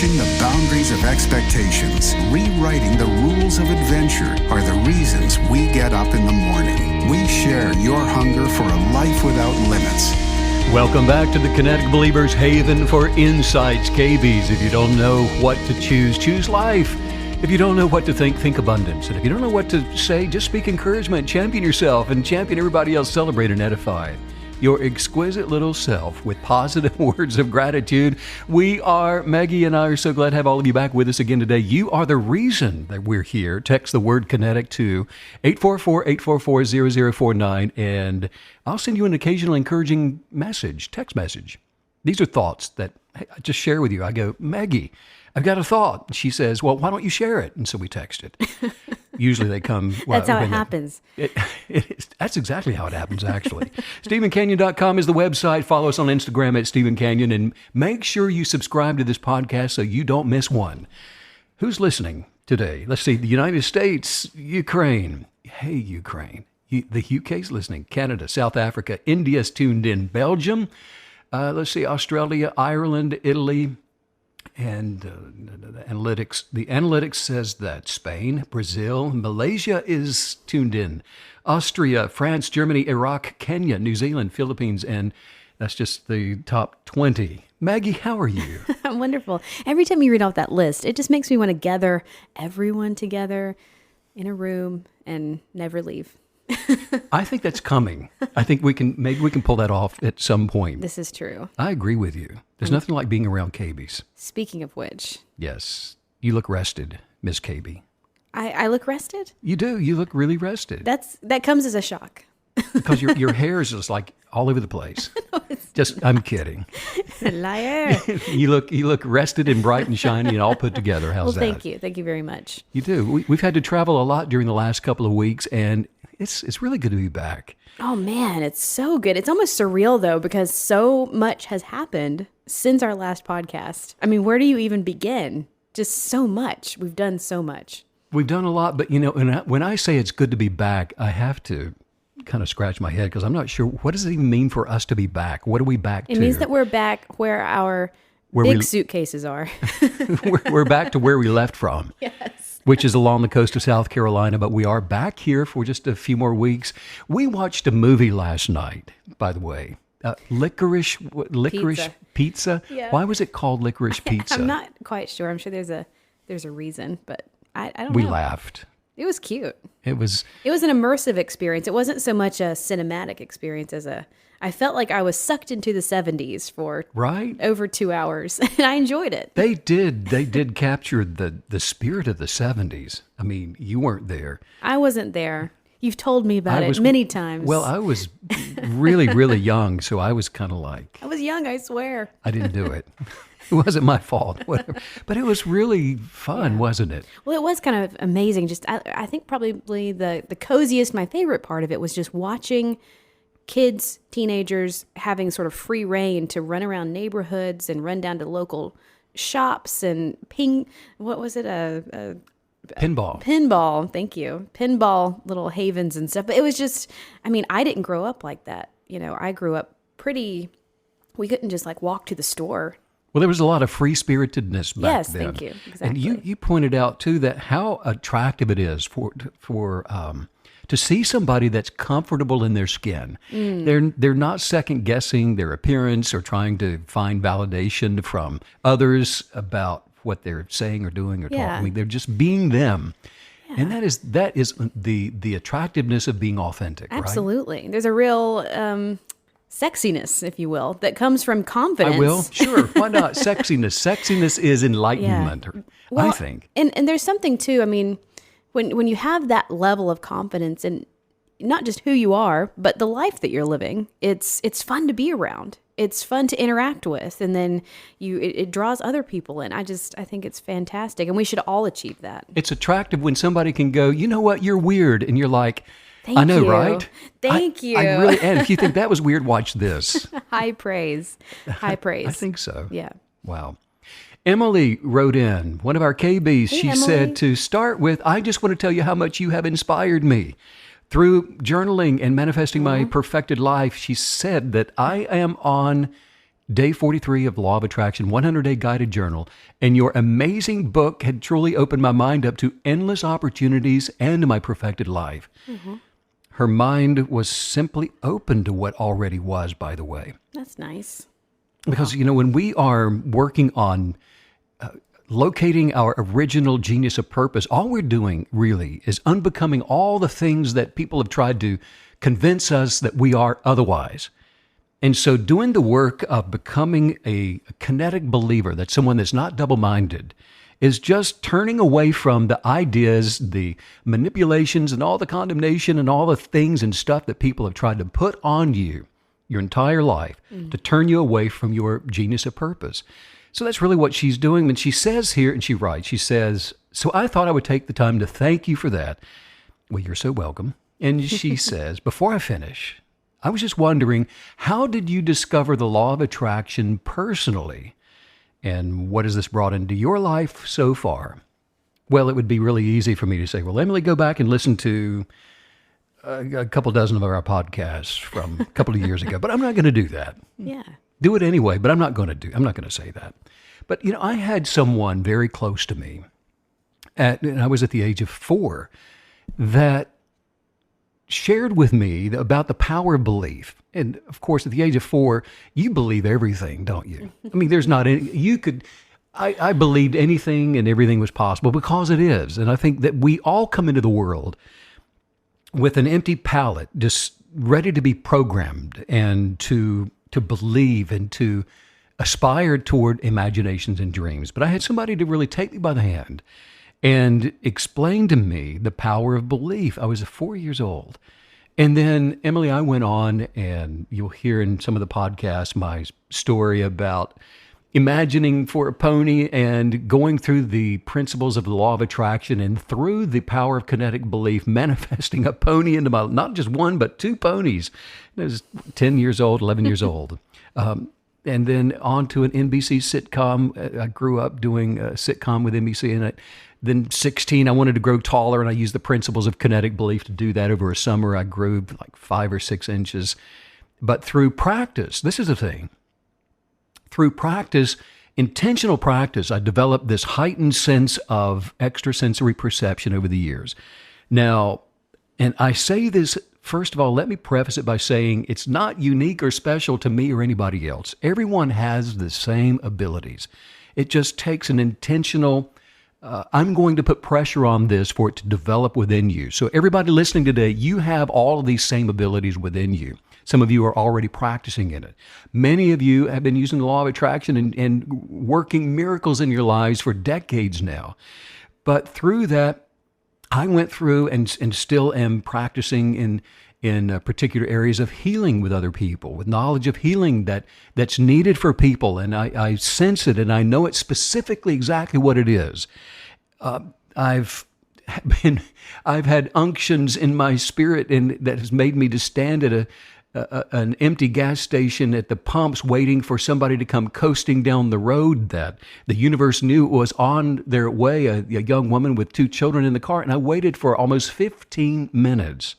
Pushing the boundaries of expectations, rewriting the rules of adventure are the reasons we get up in the morning. We share your hunger for a life without limits. Welcome back to the Kinetic Believers Haven for Insights. KBs, if you don't know what to choose, choose life. If you don't know what to think, think abundance. And if you don't know what to say, just speak encouragement, champion yourself, and champion everybody else. Celebrate and edify your exquisite little self with positive words of gratitude. Maggie and I are so glad to have all of you back with us again today. You are the reason that we're here. Text the word kinetic to 844-844-0049, and I'll send you an occasional encouraging message, text message. These are thoughts that I just share with you. I go, Maggie, I've got a thought. She says, well, why don't you share it? And so we text it. Usually they come. That's how it happens. That's exactly how it happens, actually. StephenCanyon.com is the website. Follow us on Instagram at Stephen Canyon, and make sure you subscribe to this podcast so you don't miss one. Who's listening today? Let's see. The United States, Ukraine. Hey, Ukraine. The UK's listening. Canada, South Africa, India's tuned in. Belgium. Let's see. Australia, Ireland, Italy. And the analytics says that Spain, Brazil, Malaysia is tuned in. Austria, France, Germany, Iraq, Kenya, New Zealand, Philippines, and that's just the top 20. Maggie, how are you? I'm wonderful. Every time you read off that list, it just makes me want to gather everyone together in a room and never leave. I think that's coming. I think we can pull that off at some point. This is true. I agree with you. There's nothing like being around KBs. Speaking of which. Yes. You look rested, Miss KB. I look rested? You do. You look really rested. That comes as a shock. Because your hair is just like all over the place. No, I'm kidding. Liar. You look rested and bright and shiny and all put together. How's that? Thank you. Thank you very much. You do. We've had to travel a lot during the last couple of weeks, and it's really good to be back. Oh man, it's so good. It's almost surreal though, because so much has happened since our last podcast. I mean, where do you even begin? Just so much. We've done so much. We've done a lot, but when I say it's good to be back, I have to kind of scratch my head because I'm not sure, what does it even mean for us to be back? What are we back to? It means that we're back where our big suitcases are. We're back to where we left from. Yes. Which is along the coast of South Carolina, but we are back here for just a few more weeks. We watched a movie last night, by the way. Licorice pizza. Yeah. Why was it called licorice pizza? I'm not quite sure. I'm sure there's a reason, but I don't know. We laughed. It was cute. It was an immersive experience. It wasn't so much a cinematic experience as I felt like I was sucked into the 70s for over 2 hours, and I enjoyed it. They did capture the spirit of the 70s. I mean, you weren't there. I wasn't there. You've told me about it many times. Well, I was really, really young, so I was kind of like... I was young, I swear. I didn't do it. It wasn't my fault, whatever. But it was really fun, wasn't it? Well, it was kind of amazing. Just I think probably the coziest, my favorite part of it was just watching kids, teenagers having sort of free reign to run around neighborhoods and run down to local shops and what was it? Pinball. Pinball, thank you. Pinball little havens and stuff. But it was just, I mean, I didn't grow up like that. I grew up we couldn't just like walk to the store. Well, there was a lot of free-spiritedness back then. Yes, thank you. Exactly. And you pointed out, too, that how attractive it is for to see somebody that's comfortable in their skin. They're not second-guessing their appearance or trying to find validation from others about what they're saying or doing or talking. I mean, they're just being them. Yeah. And that is the attractiveness of being authentic, Absolutely. Right? There's a real... sexiness, if you will, that comes from confidence. I will. Sure. Why not? Sexiness. Sexiness is enlightenment, well, I think. And there's something too, I mean, when you have that level of confidence in not just who you are, but the life that you're living, it's fun to be around. It's fun to interact with. And then it draws other people in. I think it's fantastic. And we should all achieve that. It's attractive when somebody can go, you know what, you're weird. And you're like, I know, you. Right? Thank you. I really am. If you think that was weird, watch this. High praise. High praise. I think so. Yeah. Wow. Emily wrote in, one of our KBs. Hey, she Emily. said, to start with, I just want to tell you how much you have inspired me. Through journaling and manifesting my perfected life, she said that I am on day 43 of Law of Attraction, 100-day guided journal, and your amazing book had truly opened my mind up to endless opportunities and my perfected life. Her mind was simply open to what already was, by the way. That's nice. Because, when we are working on locating our original genius of purpose, all we're doing really is unbecoming all the things that people have tried to convince us that we are otherwise. And so doing the work of becoming a kinetic believer, that's someone that's not double-minded, is just turning away from the ideas, the manipulations, and all the condemnation and all the things and stuff that people have tried to put on you your entire life to turn you away from your genius of purpose. So that's really what she's doing. And she says here, and she writes, she says, so I thought I would take the time to thank you for that. Well, you're so welcome. And she says, before I finish, I was just wondering, how did you discover the law of attraction personally? And what has this brought into your life so far? Well, it would be really easy for me to say, well, Emily, go back and listen to a couple dozen of our podcasts from a couple of years ago. But I'm not going to do that. Yeah. Do it anyway, but I'm not going to say that. But, I had someone very close to me, and I was at the age of 4, that shared with me about the power of belief. And of course, at the age of 4, you believe everything, don't you? I mean, there's not any, I believed anything and everything was possible because it is. And I think that we all come into the world with an empty palette, just ready to be programmed and to believe and to aspire toward imaginations and dreams. But I had somebody to really take me by the hand and explain to me the power of belief. I was 4 years old. And then, Emily, I went on, and you'll hear in some of the podcasts my story about imagining for a pony and going through the principles of the law of attraction, and through the power of kinetic belief, manifesting a pony into my, not just one, but 2 ponies. I was 10 years old, 11 years old. And then on to an NBC sitcom. I grew up doing a sitcom with NBC, and then 16, I wanted to grow taller, and I used the principles of kinetic belief to do that. Over a summer, I grew like 5 or 6 inches. But through practice, this is the thing, through practice, intentional practice, I developed this heightened sense of extrasensory perception over the years. Now, and I say this, first of all, let me preface it by saying it's not unique or special to me or anybody else. Everyone has the same abilities. It just takes an intentional, I'm going to put pressure on this for it to develop within you. So everybody listening today, you have all of these same abilities within you. Some of you are already practicing in it. Many of you have been using the law of attraction and working miracles in your lives for decades now. But through that, I went through and still am practicing in particular areas of healing with other people, with knowledge of healing that's needed for people. And I sense it, and I know it specifically exactly what it is. I've had unctions in my spirit, and that has made me to stand at an empty gas station at the pumps waiting for somebody to come coasting down the road that the universe knew was on their way, a young woman with 2 children in the car. And I waited for almost 15 minutes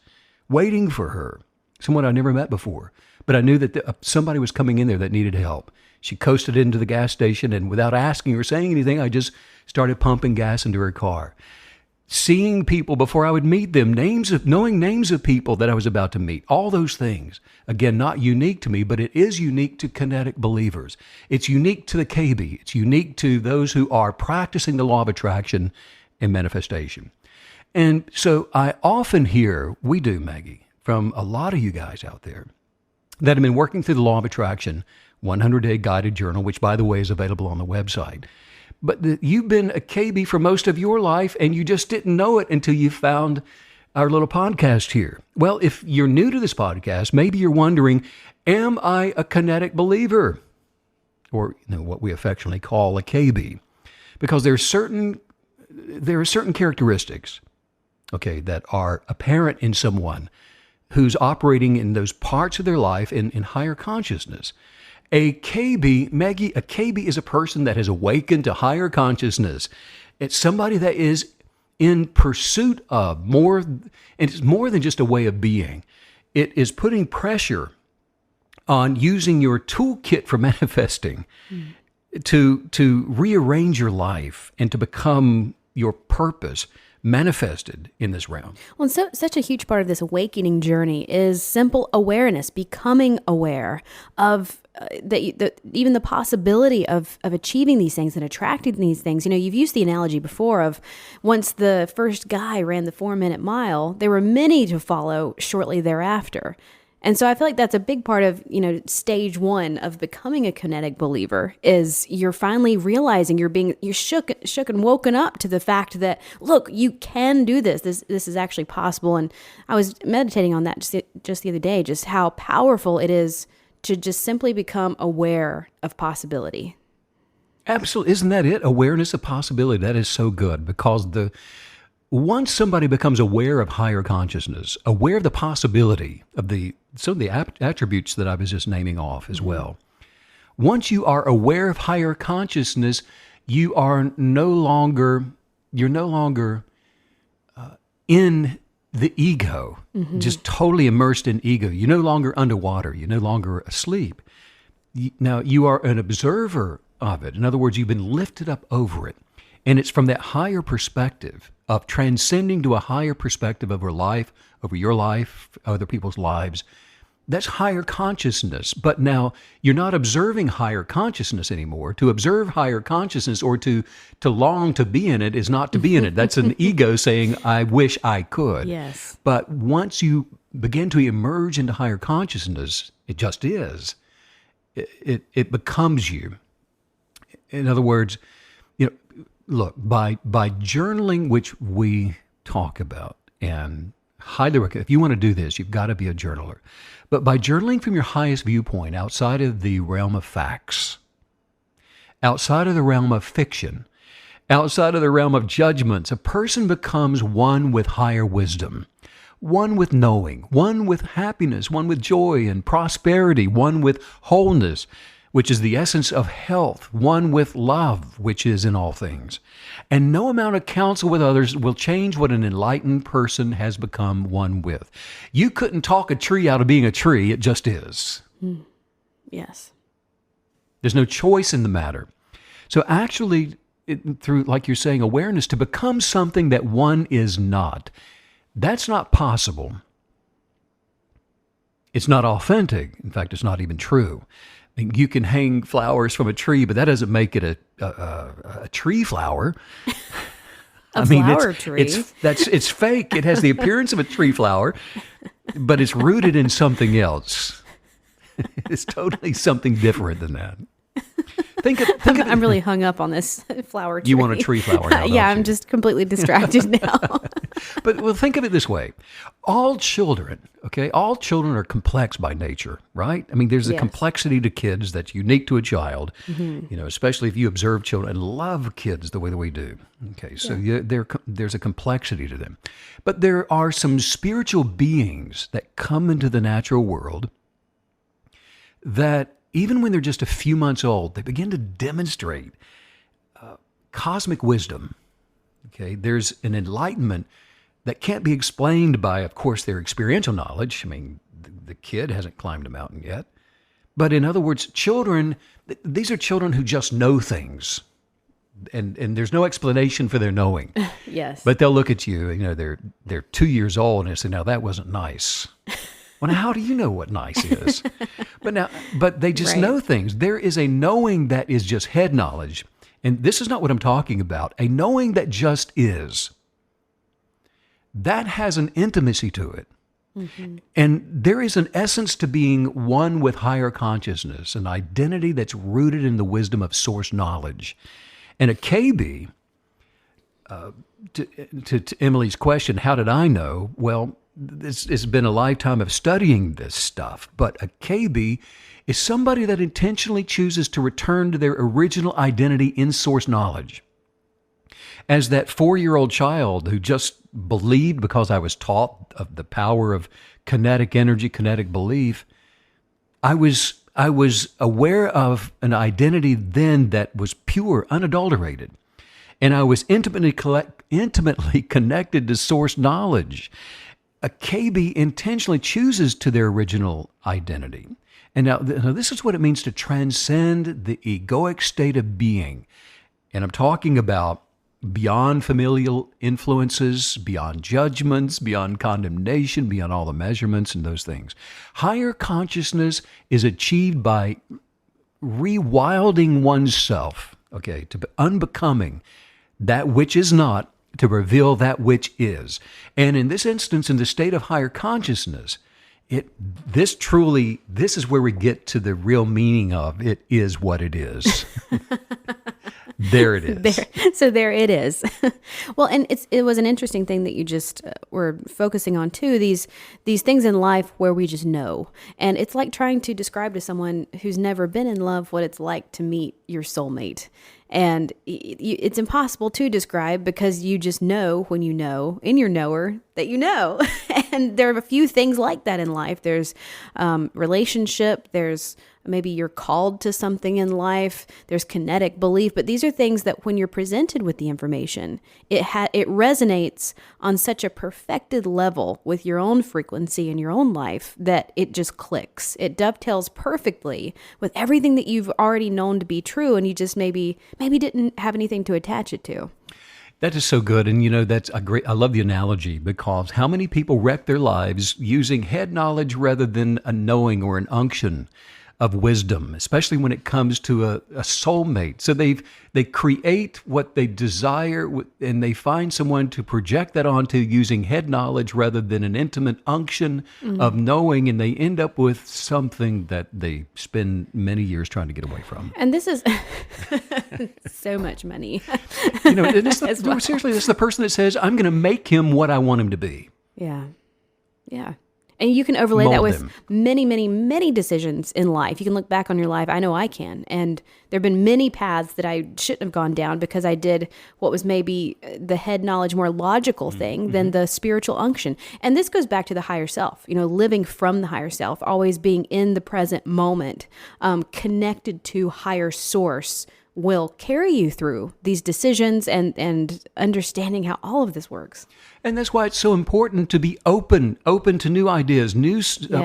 waiting for her, someone I never met before. But I knew that somebody was coming in there that needed help. She coasted into the gas station, and without asking or saying anything, I just started pumping gas into her car. Seeing people before I would meet them, knowing names of people that I was about to meet, all those things. Again, not unique to me, but it is unique to kinetic believers. It's unique to the KB. It's unique to those who are practicing the law of attraction and manifestation. And so I often hear, we do, Maggie, from a lot of you guys out there that have been working through the law of attraction, 100-day guided journal, which, by the way, is available on the website. But you've been a KB for most of your life, and you just didn't know it until you found our little podcast here. Well, if you're new to this podcast, maybe you're wondering, am I a kinetic believer? Or what we affectionately call a KB. Because there are certain characteristics, okay, that are apparent in someone who's operating in those parts of their life in higher consciousness. A KB, Maggie, a KB is a person that has awakened to higher consciousness. It's somebody that is in pursuit of more, and it's more than just a way of being. It is putting pressure on using your toolkit for manifesting to rearrange your life and to become your purpose manifested in this realm. Well, and such a huge part of this awakening journey is simple awareness, becoming aware of even the possibility of achieving these things and attracting these things. You know, you've used the analogy before of once the first guy ran the 4-minute mile, there were many to follow shortly thereafter. And so I feel like that's a big part of, stage 1 of becoming a kinetic believer is you're finally realizing you're shook and woken up to the fact that, look, you can do this. This is actually possible. And I was meditating on that just the other day, just how powerful it is to just simply become aware of possibility. Absolutely. Isn't that it? Awareness of possibility. That is so good because once somebody becomes aware of higher consciousness, aware of the possibility of some of the attributes that I was just naming off as well. Once you are aware of higher consciousness, you're no longer in the ego, just totally immersed in ego. You're no longer underwater. You're no longer asleep. Now you are an observer of it. In other words, you've been lifted up over it. And it's from that higher perspective of transcending to a higher perspective over life, over your life, other people's lives. That's higher consciousness. But now you're not observing higher consciousness anymore. To observe higher consciousness or to long to be in it is not to be in it. That's an ego saying, I wish I could. Yes. But once you begin to emerge into higher consciousness, it just is. It becomes you. In other words, look, by journaling, which we talk about, and highly recommend, if you want to do this, you've got to be a journaler. But by journaling from your highest viewpoint, outside of the realm of facts, outside of the realm of fiction, outside of the realm of judgments, a person becomes one with higher wisdom, one with knowing, one with happiness, one with joy and prosperity, one with wholeness, which is the essence of health, one with love, which is in all things. And no amount of counsel with others will change what an enlightened person has become one with. You couldn't talk a tree out of being a tree, it just is. Yes. There's no choice in the matter. So actually, through, like you're saying, awareness, to become something that one is not, that's not possible. It's not authentic. In fact, it's not even true. You can hang flowers from a tree, but that doesn't make it a tree flower. Flower tree. It's fake. It has the appearance of a tree flower, but it's rooted in something else. It's totally something different than that. Think of I'm really hung up on this flower tree. You want a tree flower now, yeah, don't I'm just completely distracted now. But think of it this way. All children are complex by nature, right? I mean, there's a complexity to kids that's unique to a child, especially if you observe children and love kids the way that we do. Okay, so there's a complexity to them. But there are some spiritual beings that come into the natural world that even when they're just a few months old, they begin to demonstrate cosmic wisdom. Okay, there's an enlightenment that can't be explained by, of course, their experiential knowledge. I mean, the kid hasn't climbed a mountain yet. But in other words, children, these are children who just know things. And there's no explanation for their knowing. Yes. But they'll look at you, they're 2 years old and they say, now that wasn't nice. Well, now, how do you know what nice is? But they just know things. There is a knowing that is just head knowledge. And this is not what I'm talking about. A knowing that just is. That has an intimacy to it. Mm-hmm. And there is an essence to being one with higher consciousness, an identity that's rooted in the wisdom of source knowledge. And a KB, to Emily's question, how did I know? Well, it's been a lifetime of studying this stuff, but a KB is somebody that intentionally chooses to return to their original identity in source knowledge. As that 4-year-old child who just believed because I was taught of the power of kinetic energy, kinetic belief, I was aware of an identity then that was pure, unadulterated. And I was intimately connected to source knowledge. A KB intentionally chooses to their original identity. And now this is what it means to transcend the egoic state of being. And I'm talking about beyond familial influences, beyond judgments, beyond condemnation, beyond all the measurements and those things. Higher consciousness is achieved by rewilding oneself, okay, to unbecoming that which is not, to reveal that which is. And in this instance, in the state of higher consciousness, this is where we get to the real meaning of it is what it is. There it is. So there it is. Well, and it was an interesting thing that you just were focusing on too. These things in life where we just know, and it's like trying to describe to someone who's never been in love what it's like to meet your soulmate. And it's impossible to describe because you just know when you know in your knower that you know. And there are a few things like that in life. There's relationship. There's maybe you're called to something in life. There's kinetic belief. But these are things that when you're presented with the information, it resonates on such a perfected level with your own frequency in your own life that it just clicks. It dovetails perfectly with everything that you've already known to be true, and you just maybe didn't have anything to attach it to. That is so good. And that's I love the analogy, because how many people wreck their lives using head knowledge rather than a knowing or an unction of wisdom, especially when it comes to a soulmate. So they create what they desire, and they find someone to project that onto using head knowledge rather than an intimate unction of knowing, and they end up with something that they spend many years trying to get away from. And this is so much money. Seriously, it's the person that says, I'm going to make him what I want him to be. Yeah. Yeah. And you can overlay that with many, many, many decisions in life. You can look back on your life. I know I can. And there have been many paths that I shouldn't have gone down because I did what was maybe the head knowledge, more logical thing than the spiritual unction. And this goes back to the higher self, living from the higher self, always being in the present moment, connected to higher source will carry you through these decisions and understanding how all of this works. And that's why it's so important to be open to new ideas, new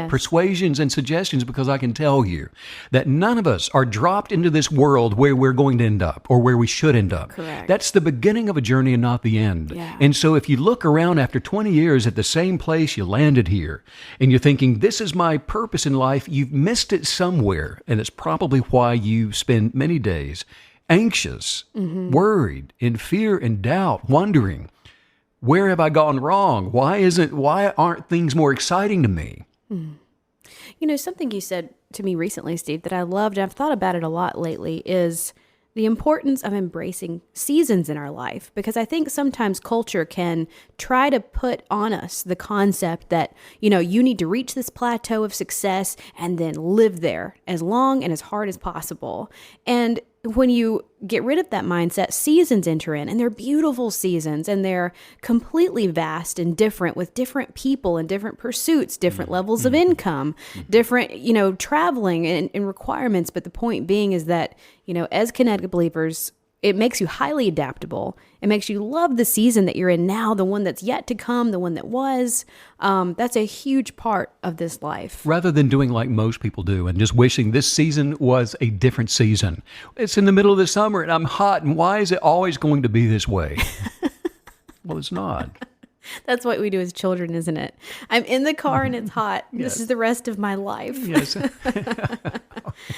persuasions and suggestions, because I can tell you that none of us are dropped into this world where we're going to end up or where we should end up. Correct. That's the beginning of a journey and not the end. Yeah. And so if you look around after 20 years at the same place you landed here, and you're thinking, this is my purpose in life, you've missed it somewhere. And it's probably why you spend many days anxious, worried, in fear and doubt, wondering, where have I gone wrong? Why aren't things more exciting to me? Something you said to me recently, Steve, that I loved, and I've thought about it a lot lately, is the importance of embracing seasons in our life. Because I think sometimes culture can try to put on us the concept that, you need to reach this plateau of success and then live there as long and as hard as possible. And when you get rid of that mindset, seasons enter in, and they're beautiful seasons, and they're completely vast and different, with different people and different pursuits, different levels of income, different, traveling and requirements. But the point being is that, as Kinetic Believers, it makes you highly adaptable. It makes you love the season that you're in now, the one that's yet to come, the one that was. That's a huge part of this life. Rather than doing like most people do and just wishing this season was a different season. It's in the middle of the summer and I'm hot, and why is it always going to be this way? Well, it's not. That's what we do as children, isn't it? I'm in the car and it's hot. Yes. This is the rest of my life. Yes.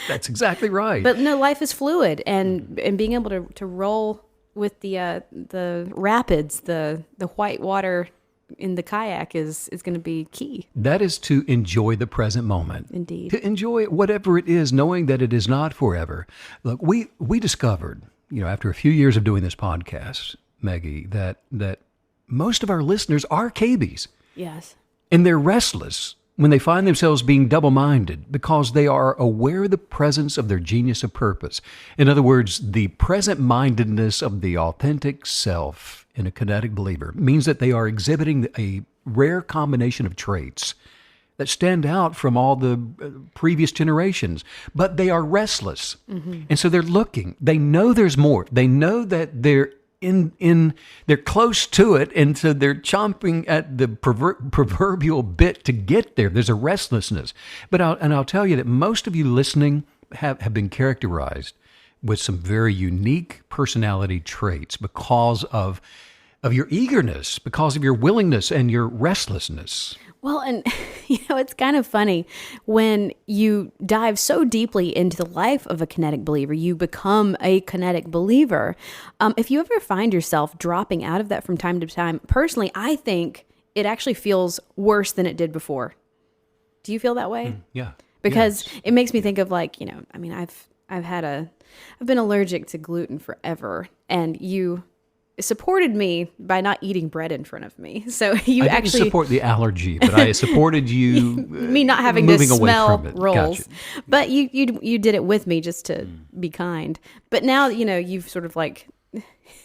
That's exactly right. But no, life is fluid, and being able to roll with the rapids, the white water in the kayak is going to be key. That is to enjoy the present moment. Indeed. To enjoy whatever it is, knowing that it is not forever. Look, we discovered, after a few years of doing this podcast, Maggie, that most of our listeners are KBs. Yes. And they're restless when they find themselves being double-minded because they are aware of the presence of their genius of purpose. In other words, the present-mindedness of the authentic self in a kinetic believer means that they are exhibiting a rare combination of traits that stand out from all the previous generations, but they are restless. And so they're looking. They know there's more. They know that there they're close to it, and so they're chomping at the proverbial bit to get there. There's a restlessness. But I'll tell you that most of you listening have been characterized with some very unique personality traits because of your eagerness, because of your willingness and your restlessness. Well, and it's kind of funny when you dive so deeply into the life of a kinetic believer, you become a kinetic believer. If you ever find yourself dropping out of that from time to time, personally, I think it actually feels worse than it did before. Do you feel that way? Yeah. Because it makes me think of I've been allergic to gluten forever, and you supported me by not eating bread in front of me. So you I actually didn't support the allergy, but I supported you me not having to moving away smell from it. rolls. Gotcha. But you did it with me just to be kind. But now you've sort of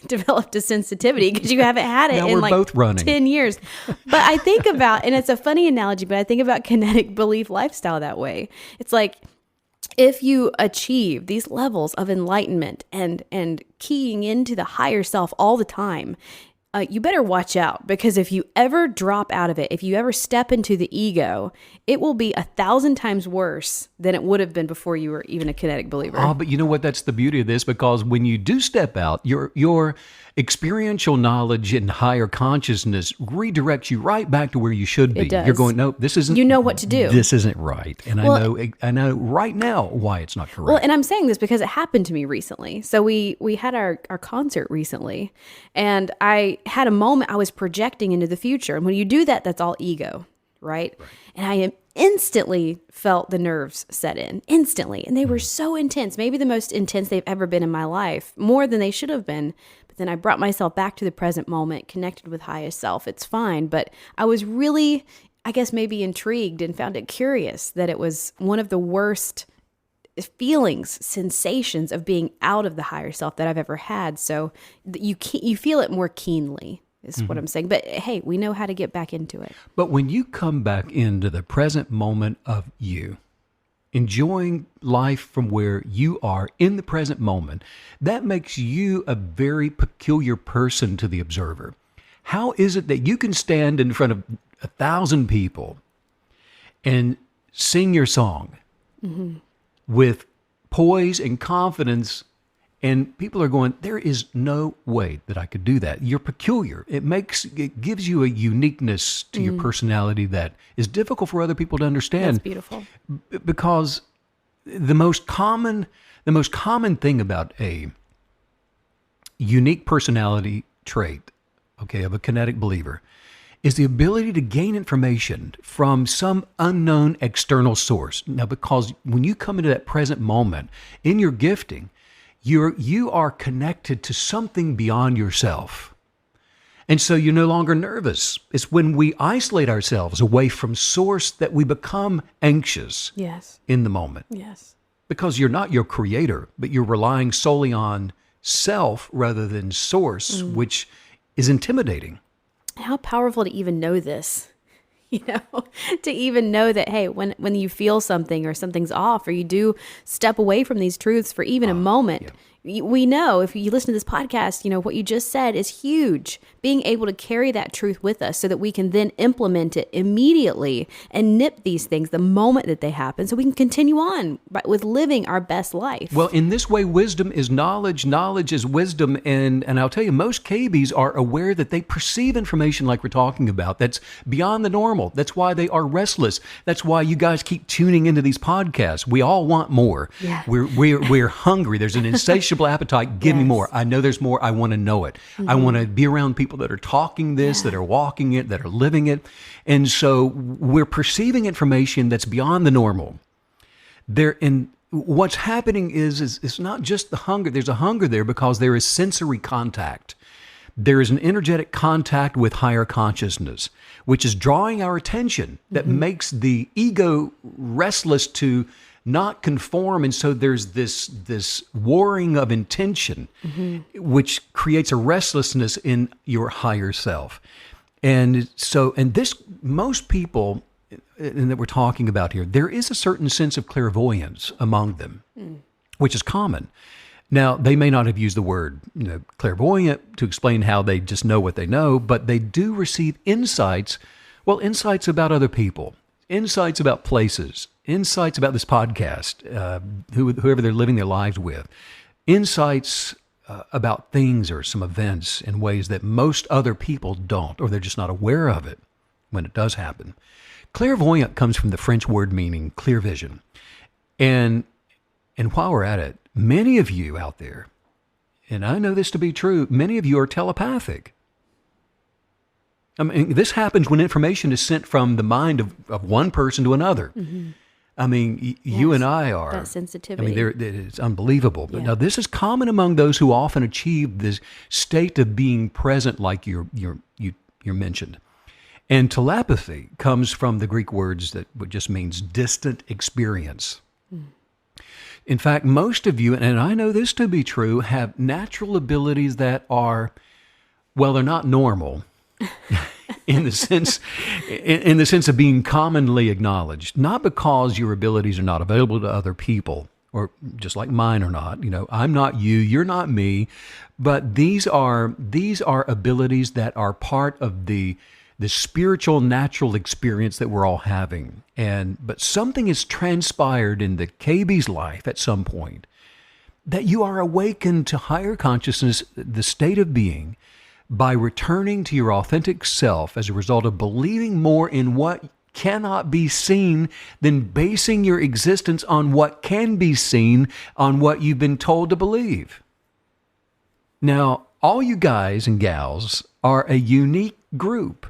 developed a sensitivity because you haven't had it Now in we're both running. 10 years. But I think about, and it's a funny analogy, but I think about kinetic belief lifestyle that way. It's like, if you achieve these levels of enlightenment and keying into the higher self all the time, you better watch out, because if you ever drop out of it, if you ever step into the ego, it will be 1,000 times worse than it would have been before you were even a kinetic believer. Oh, but you know what? That's the beauty of this, because when you do step out, your experiential knowledge and higher consciousness redirects you right back to where you should be. It does. You're going, no, this isn't. You know what to do. This isn't right, and I know right now why it's not correct. Well, and I'm saying this because it happened to me recently. So we had our concert recently, and I had a moment I was projecting into the future. And when you do that, that's all ego, right? And I instantly felt the nerves set in, instantly. And they were so intense, maybe the most intense they've ever been in my life, more than they should have been. But then I brought myself back to the present moment, connected with highest self. It's fine. But I was really, I guess, maybe intrigued and found it curious that it was one of the worst feelings, sensations of being out of the higher self that I've ever had. So you feel it more keenly is what I'm saying. But hey, we know how to get back into it. But when you come back into the present moment of you, enjoying life from where you are in the present moment, that makes you a very peculiar person to the observer. How is it that you can stand in front of 1,000 people and sing your song with poise and confidence, and people are going, there is no way that I could do that? You're peculiar. It gives you a uniqueness to your personality that is difficult for other people to understand. That's beautiful. Because the most common thing about a unique personality trait, of a kinetic believer, is the ability to gain information from some unknown external source. Now, because when you come into that present moment in your gifting, you are connected to something beyond yourself. And so you're no longer nervous. It's when we isolate ourselves away from source that we become anxious in the moment. Yes. Because you're not your creator, but you're relying solely on self rather than source, which is intimidating. How powerful to even know this, to even know that, hey, when you feel something or something's off, or you do step away from these truths for even a moment, we know, if you listen to this podcast, what you just said is huge. Being able to carry that truth with us so that we can then implement it immediately and nip these things the moment that they happen, so we can continue on with living our best life. Well, in this way, wisdom is knowledge, knowledge is wisdom, and I'll tell you, most KBs are aware that they perceive information like we're talking about that's beyond the normal. That's why they are restless. That's why you guys keep tuning into these podcasts. We all want more. Yeah. We're hungry. There's an insatiable appetite. Give me more. I know there's more. I want to know it. I want to be around people that are talking this, that are walking it, that are living it. And so we're perceiving information that's beyond the normal. What's happening is it's not just the hunger. There's a hunger there because there is sensory contact. There is an energetic contact with higher consciousness, which is drawing our attention, that makes the ego restless to not conform. And so there's this warring of intention, which creates a restlessness in your higher self. And this, most people that we're talking about here, there is a certain sense of clairvoyance among them, which is common. Now, they may not have used the word clairvoyant to explain how they just know what they know, but they do receive insights, insights about other people, insights about places, insights about this podcast, whoever they're living their lives with, insights about things or some events in ways that most other people don't, or they're just not aware of it when it does happen. Clairvoyant comes from the French word meaning clear vision. And while we're at it, many of you out there, and I know this to be true, many of you are telepathic. I mean, this happens when information is sent from the mind of one person to another. Mm-hmm. I mean, you and I are. That sensitivity. I mean, it's unbelievable. But now this is common among those who often achieve this state of being present like you mentioned. And telepathy comes from the Greek words that just means distant experience. Mm. In fact, most of you, and I know this to be true, have natural abilities that are, they're not normal. in the sense of being commonly acknowledged, not because your abilities are not available to other people, or just like mine are not. I'm not you, you're not me, but these are abilities that are part of the spiritual natural experience that we're all having. But something has transpired in the KB's life at some point that you are awakened to higher consciousness, the state of being, by returning to your authentic self as a result of believing more in what cannot be seen than basing your existence on what can be seen, on what you've been told to believe. Now, all you guys and gals are a unique group.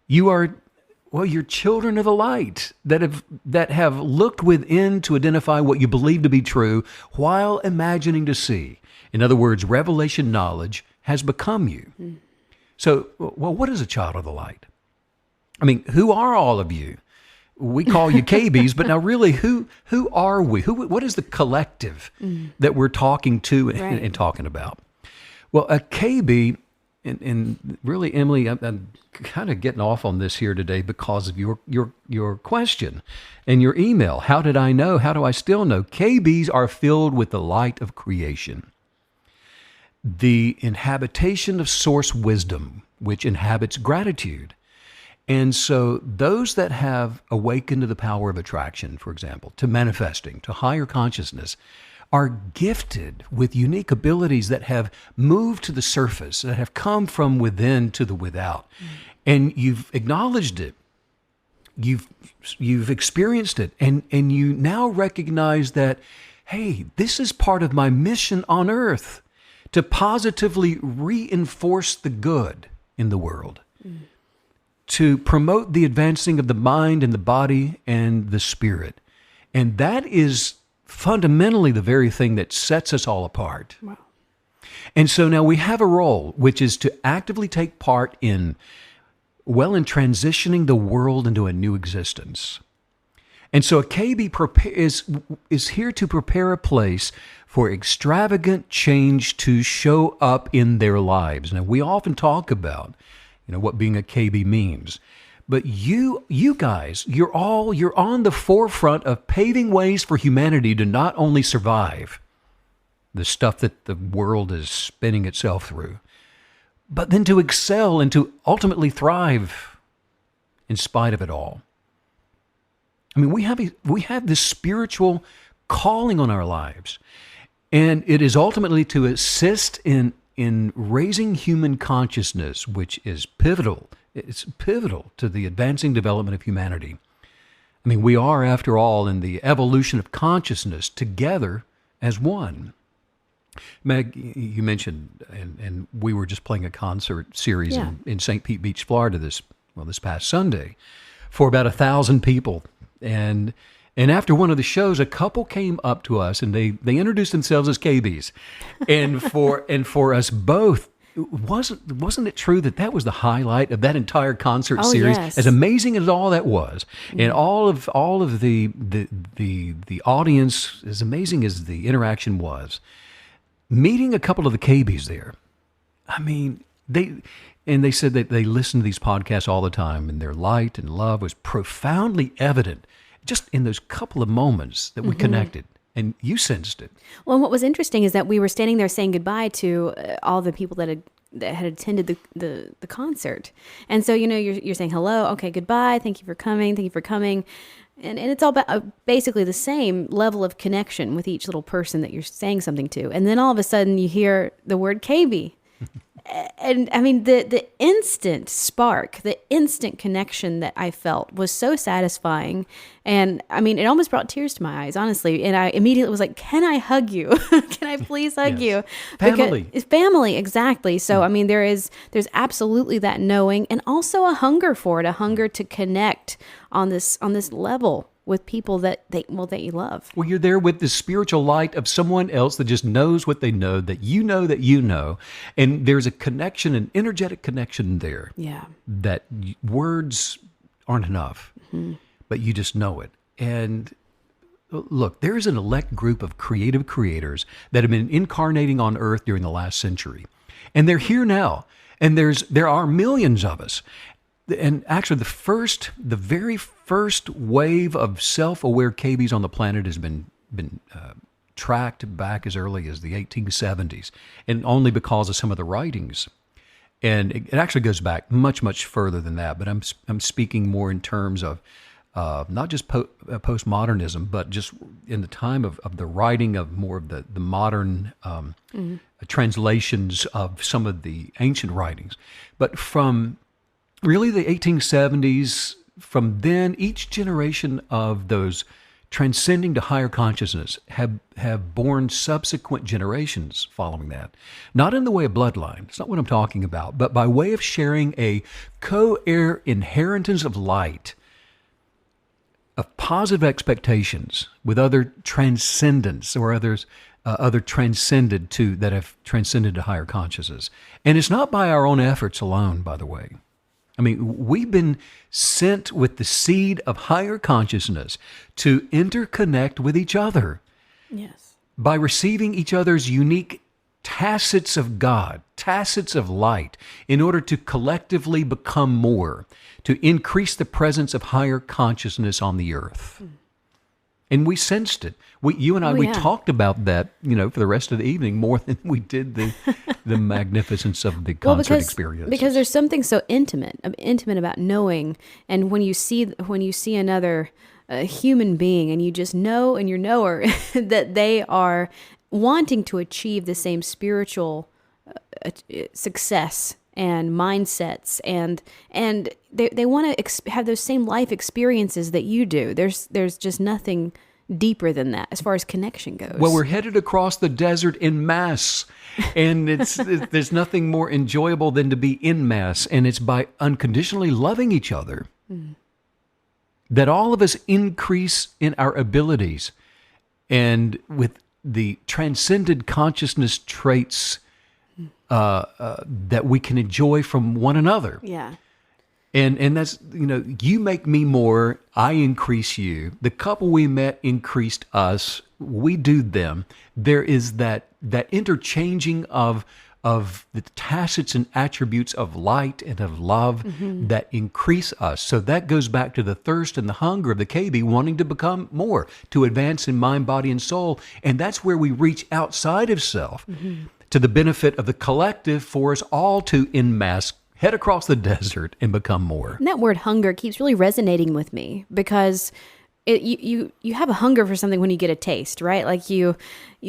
You are, you're children of the light that have looked within to identify what you believe to be true while imagining to see. In other words, revelation knowledge has become you. Mm. So, what is a child of the light? I mean, who are all of you? We call you KBs, but now really, who are we? What is the collective that we're talking to and talking about? Well, a KB, and really, Emily, I'm kind of getting off on this here today because of your question and your email. How did I know? How do I still know? KBs are filled with the light of creation, the inhabitation of source wisdom, which inhabits gratitude. And so those that have awakened to the power of attraction, for example, to manifesting, to higher consciousness, are gifted with unique abilities that have moved to the surface, that have come from within to the without. And you've acknowledged it. You've experienced it. And you now recognize that, hey, this is part of my mission on earth, to positively reinforce the good in the world, to promote the advancing of the mind and the body and the spirit. And that is fundamentally the very thing that sets us all apart. Wow. And so now we have a role, which is to actively take part in transitioning the world into a new existence. And so a KB is here to prepare a place for extravagant change to show up in their lives. Now, we often talk about, what being a KB means. But you guys, you're on the forefront of paving ways for humanity to not only survive the stuff that the world is spinning itself through, but then to excel and to ultimately thrive in spite of it all. I mean, we have this spiritual calling on our lives, and it is ultimately to assist in raising human consciousness, which is pivotal. It's pivotal to the advancing development of humanity. I mean, we are, after all, in the evolution of consciousness together as one. Meg, you mentioned, and we were just playing a concert series in St. Pete Beach, Florida this past Sunday for about 1,000 people. And after one of the shows, a couple came up to us and they introduced themselves as KBs. And for us both, wasn't it true that was the highlight of that entire concert series? Yes. As amazing as all that was, and all of the audience, as amazing as the interaction was, meeting a couple of the KBs there. I mean, they said that they listen to these podcasts all the time, and their light and love was profoundly evident just in those couple of moments that we connected. And you sensed it. Well, and what was interesting is that we were standing there saying goodbye to all the people that had attended the concert. And so, you're saying hello, okay, goodbye, thank you for coming. And it's all about basically the same level of connection with each little person that you're saying something to. And then all of a sudden you hear the word KB. And I mean, the instant spark, the instant connection that I felt was so satisfying. And I mean, it almost brought tears to my eyes, honestly. And I immediately was like, can I hug you? Can I please hug you? Family. It's family, exactly. So, I mean, there's absolutely that knowing, and also a hunger for it, a hunger to connect on this level with people that you love. Well, you're there with the spiritual light of someone else that just knows what they know, that you know. And there's a connection, an energetic connection there. Yeah. That words aren't enough, but you just know it. And look, there's an elect group of creative creators that have been incarnating on earth during the last century. And they're here now. And there are millions of us. And actually, the very first wave of self-aware KBs on the planet has been tracked back as early as the 1870s, and only because of some of the writings. And it actually goes back much, much further than that. But I'm speaking more in terms of not just postmodernism, but just in the time of the writing of more of the modern translations of some of the ancient writings. But from really the 1870s, from then, each generation of those transcending to higher consciousness have borne subsequent generations following that. Not in the way of bloodline, it's not what I'm talking about, but by way of sharing a co-heir inheritance of light, of positive expectations with other transcendents or other transcended to that have transcended to higher consciousness. And it's not by our own efforts alone, by the way. I mean, we've been sent with the seed of higher consciousness to interconnect with each other. Yes. By receiving each other's unique tacits of God, tacits of light, in order to collectively become more, to increase the presence of higher consciousness on the earth. And we sensed it. You and I, we talked about that, for the rest of the evening more than we did the magnificence of the concert experience. Because there's something so intimate about knowing, and when you see another human being, and you just know in your knower that they are wanting to achieve the same spiritual success and mindsets, and they want to have those same life experiences that you do. There's just nothing deeper than that as far as connection goes. Well, we're headed across the desert in mass, and there's nothing more enjoyable than to be in mass, and it's by unconditionally loving each other that all of us increase in our abilities, and with the transcended consciousness traits that we can enjoy from one another. Yeah. And that's, you make me more, I increase you. The couple we met increased us, we do them. There is that interchanging of the tacits and attributes of light and of love that increase us. So that goes back to the thirst and the hunger of the KB wanting to become more, to advance in mind, body, and soul. And that's where we reach outside of self to the benefit of the collective, for us all to en masse head across the desert and become more. And that word hunger keeps really resonating with me, because you have a hunger for something when you get a taste, right? Like you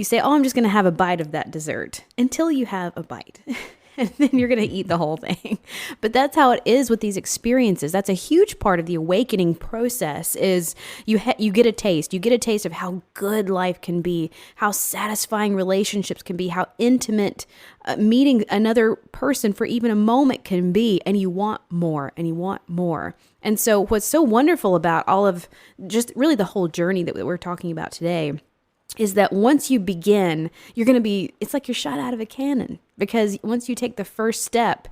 say, oh, I'm just going to have a bite of that dessert, until you have a bite. And then you're going to eat the whole thing. But that's how it is with these experiences. That's a huge part of the awakening process, is you get a taste. You get a taste of how good life can be, how satisfying relationships can be, how intimate meeting another person for even a moment can be. And you want more, and you want more. And so what's so wonderful about all of just really the whole journey that we're talking about today is that once you begin, it's like you're shot out of a cannon, because once you take the first step,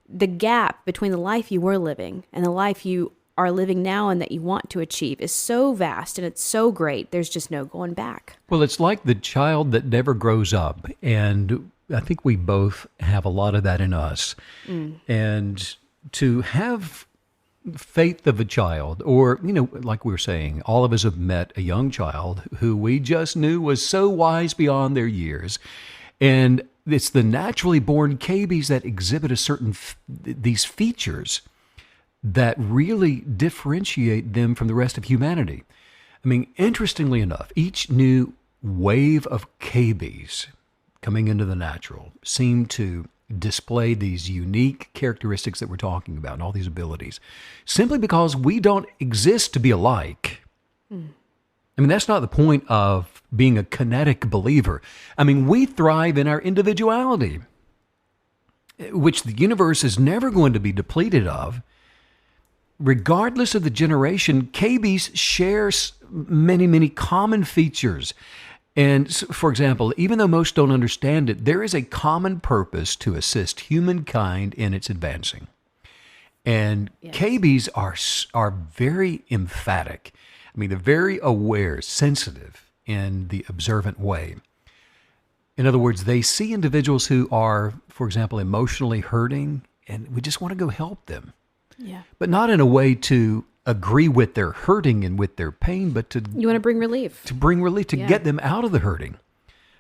the gap between the life you were living and the life you are living now and that you want to achieve is so vast, and it's so great. There's just no going back. Well, it's like the child that never grows up. And I think we both have a lot of that in us. And to have faith of a child, or, like we were saying, all of us have met a young child who we just knew was so wise beyond their years. And it's the naturally born KBs that exhibit these features that really differentiate them from the rest of humanity. I mean, interestingly enough, each new wave of KBs coming into the natural seem to display these unique characteristics that we're talking about and all these abilities, simply because we don't exist to be alike. I mean, that's not the point of being a kinetic believer. I mean, we thrive in our individuality, which the universe is never going to be depleted of. Regardless of the generation, KBs share many, many common features. And for example, even though most don't understand it, there is a common purpose to assist humankind in its advancing. And yes. KBs are very emphatic. I mean, they're very aware, sensitive in the observant way. In other words, they see individuals who are, for example, emotionally hurting, and we just want to go help them. Yeah. But not in a way to agree with their hurting and with their pain, but you want to bring relief. To bring relief, to get them out of the hurting.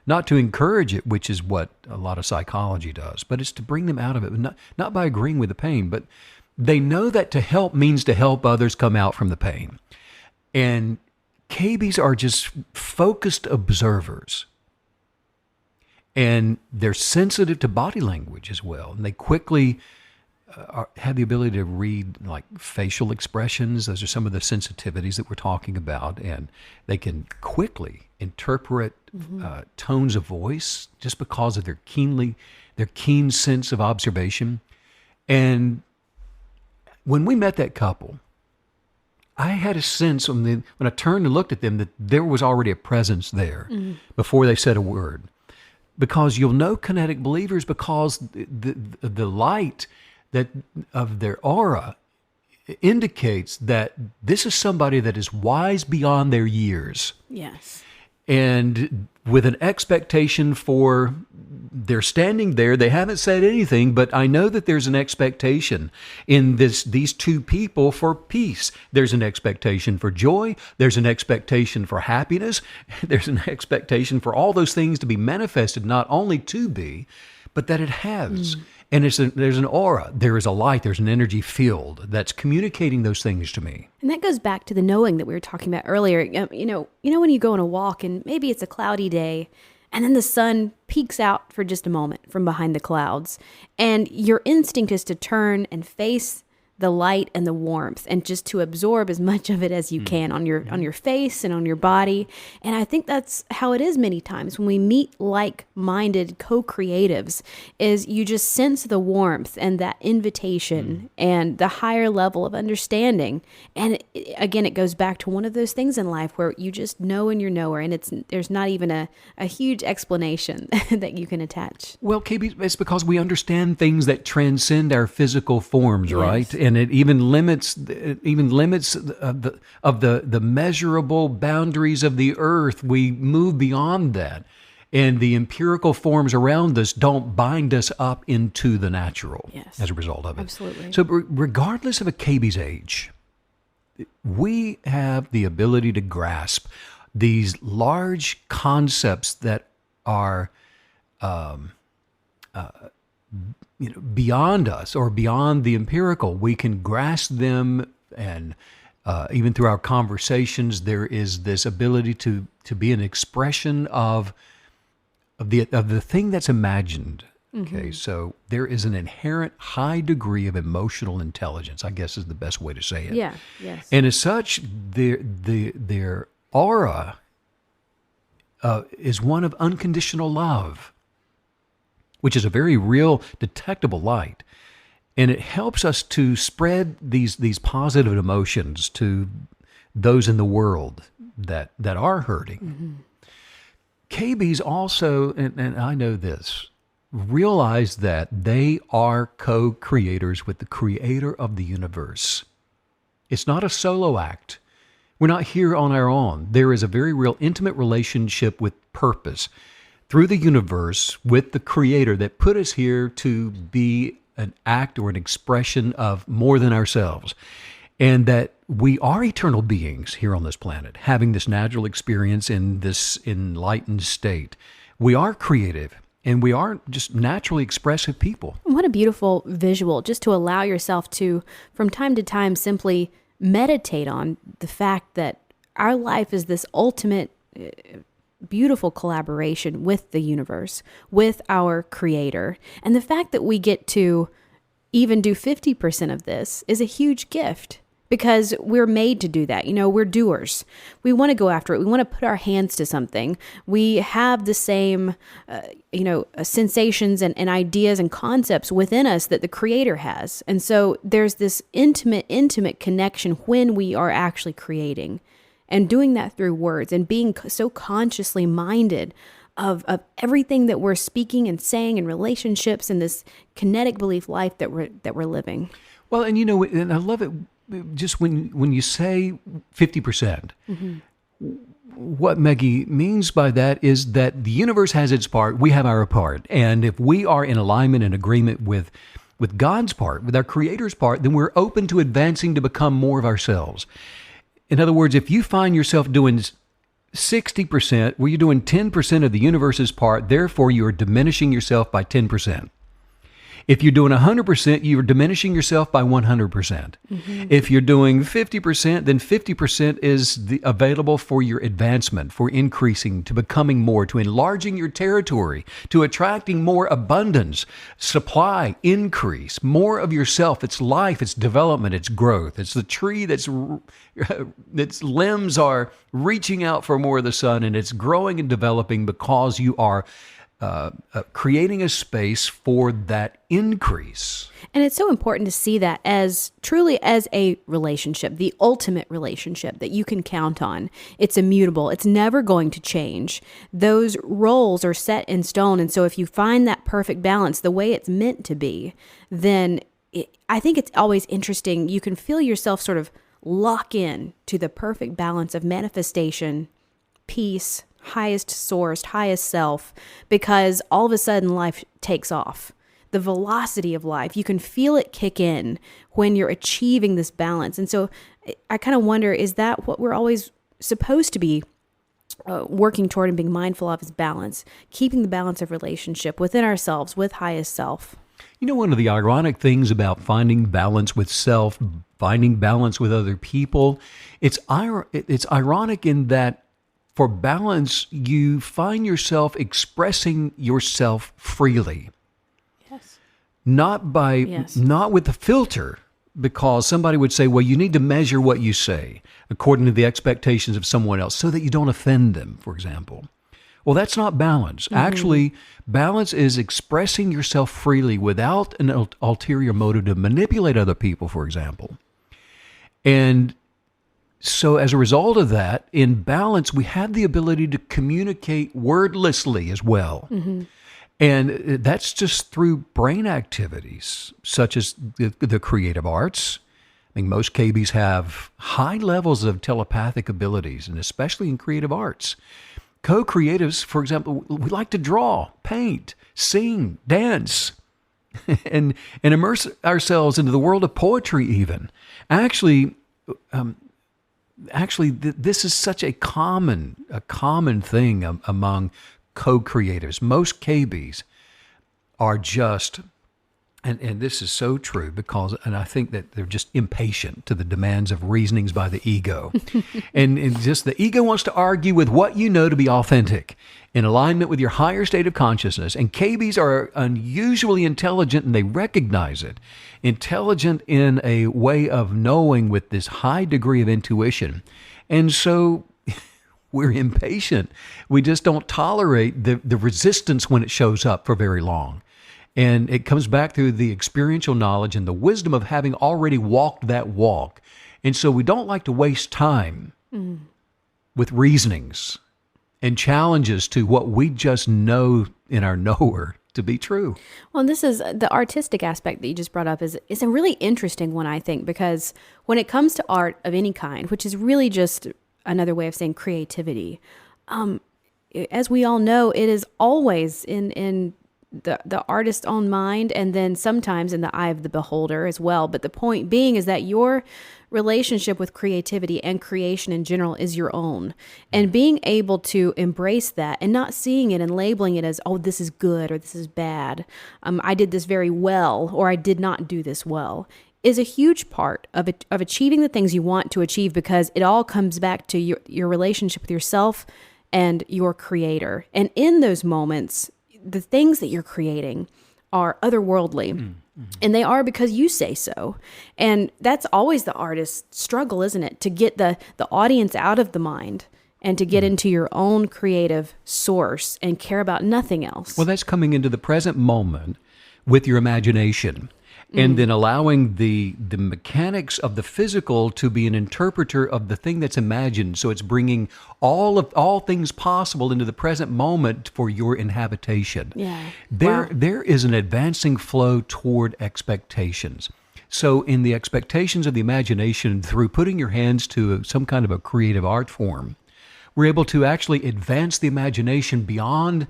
Not to encourage it, which is what a lot of psychology does, but it's to bring them out of it, not by agreeing with the pain, but they know that to help means to help others come out from the pain. And KBs are just focused observers. And they're sensitive to body language as well. And they quickly have the ability to read like facial expressions. Those are some of the sensitivities that we're talking about. And they can quickly interpret tones of voice just because of their keen sense of observation. And when we met that couple, I had a sense when I turned and looked at them that there was already a presence there before they said a word. Because you'll know kinetic believers because the light that of their aura indicates that this is somebody that is wise beyond their years. Yes. And with an expectation for, they're standing there, they haven't said anything, but I know that there's an expectation in these two people for peace. There's an expectation for joy. There's an expectation for happiness. There's an expectation for all those things to be manifested, not only to be, but that it has. And there's an aura, there is a light, there's an energy field that's communicating those things to me. And that goes back to the knowing that we were talking about earlier. You know when you go on a walk and maybe it's a cloudy day and then the sun peeks out for just a moment from behind the clouds and your instinct is to turn and face the light and the warmth and just to absorb as much of it as you can on your face and on your body. And I think that's how it is many times when we meet like-minded co-creatives is you just sense the warmth and that invitation and the higher level of understanding. And again, it goes back to one of those things in life where you just know and you're knower and there's not even a huge explanation that you can attach. Well, KB, it's because we understand things that transcend our physical forms, yes. Right? And it even limits the measurable boundaries of the earth. We move beyond that. And the empirical forms around us don't bind us up into the natural as a result of it. Absolutely. So regardless of a KB's age, we have the ability to grasp these large concepts that are beyond us or beyond the empirical. We can grasp them, and even through our conversations, there is this ability to be an expression of the thing that's imagined. Okay, so there is an inherent high degree of emotional intelligence, I guess is the best way to say it. Yeah, yes. And as such, their aura is one of unconditional love, which is a very real, detectable light. And it helps us to spread these positive emotions to those in the world that are hurting. KBs also, and I know this, realize that they are co-creators with the creator of the universe. It's not a solo act. We're not here on our own. There is a very real intimate relationship with purpose through the universe with the creator that put us here to be an act or an expression of more than ourselves. and that we are eternal beings here on this planet, having this natural experience in this enlightened state. We are creative, and we are just naturally expressive people. What a beautiful visual, just to allow yourself to, from time to time, simply meditate on the fact that our life is this ultimate, beautiful collaboration with the universe, with our creator. And the fact that we get to even do 50% of this is a huge gift, because we're made to do that. You know, we're doers. We want to go after it. We want to put our hands to something. We have the same, sensations and ideas and concepts within us that the creator has. And so there's this intimate connection when we are actually creating, and doing that through words and being so consciously minded of everything that we're speaking and saying in relationships and this kinetic belief life that we're living. Well, and and I love it. Just when you say 50%, what Maggie means by that is that the universe has its part, we have our part. And if we are in alignment and agreement with God's part, with our Creator's part, then we're open to advancing to become more of ourselves. In other words, if you find yourself doing 60%, well, you're doing 10% of the universe's part, therefore you are diminishing yourself by 10%. If you're doing 100%, you're diminishing yourself by 100%. If you're doing 50%, then 50% is available for your advancement, for increasing, to becoming more, to enlarging your territory, to attracting more abundance, supply, increase, more of yourself. It's life, it's development, it's growth. It's the tree its limbs are reaching out for more of the sun, and it's growing and developing because you are creating a space for that increase. And it's so important to see that as truly as a relationship, the ultimate relationship that you can count on. It's immutable. It's never going to change. Those roles are set in stone. And so if you find that perfect balance the way it's meant to be, then I think it's always interesting. You can feel yourself sort of lock in to the perfect balance of manifestation, peace, highest source, highest self, because all of a sudden life takes off. The velocity of life, you can feel it kick in when you're achieving this balance. And so I kind of wonder, is that what we're always supposed to be working toward and being mindful of, is balance, keeping the balance of relationship within ourselves with highest self? You know, one of the ironic things about finding balance with self, finding balance with other people, it's ironic in that for balance, you find yourself expressing yourself freely. Yes. Not with a filter, because somebody would say, well, you need to measure what you say according to the expectations of someone else so that you don't offend them, for example. Well, that's not balance. Actually, balance is expressing yourself freely without an ulterior motive to manipulate other people, for example. And so as a result of that, in balance, we have the ability to communicate wordlessly as well. And that's just through brain activities, such as the creative arts. I mean, most KBs have high levels of telepathic abilities, and especially in creative arts. Co-creatives, for example, we like to draw, paint, sing, dance, and immerse ourselves into the world of poetry even. Actually, this is such a common thing among co-creators. Most KBs are just, and this is so true and I think that they're just impatient to the demands of reasonings by the ego. and just the ego wants to argue with what you know to be authentic, in alignment with your higher state of consciousness. And KBs are unusually intelligent, and they recognize it. Intelligent in a way of knowing with this high degree of intuition. And so we're impatient. We just don't tolerate the resistance when it shows up for very long. And it comes back through the experiential knowledge and the wisdom of having already walked that walk. And so we don't like to waste time with reasonings and challenges to what we just know in our knower to be true. Well, and this is the artistic aspect that you just brought up is a really interesting one, I think, because when it comes to art of any kind, which is really just another way of saying creativity, as we all know, it is always in the artist's own mind, and then sometimes in the eye of the beholder as well. But the point being is that your relationship with creativity and creation in general is your own. And being able to embrace that and not seeing it and labeling it as, oh, this is good or this is bad. I did this very well, or I did not do this well, is a huge part of achieving the things you want to achieve, because it all comes back to your relationship with yourself and your creator. And in those moments, the things that you're creating are otherworldly. And they are because you say so. And that's always the artist's struggle, isn't it? To get the audience out of the mind and to get into your own creative source and care about nothing else. Well, that's coming into the present moment with your imagination. And then allowing the mechanics of the physical to be an interpreter of the thing that's imagined. So it's bringing all things possible into the present moment for your inhabitation. Yeah. There is an advancing flow toward expectations. So in the expectations of the imagination, through putting your hands to some kind of a creative art form, we're able to actually advance the imagination beyond.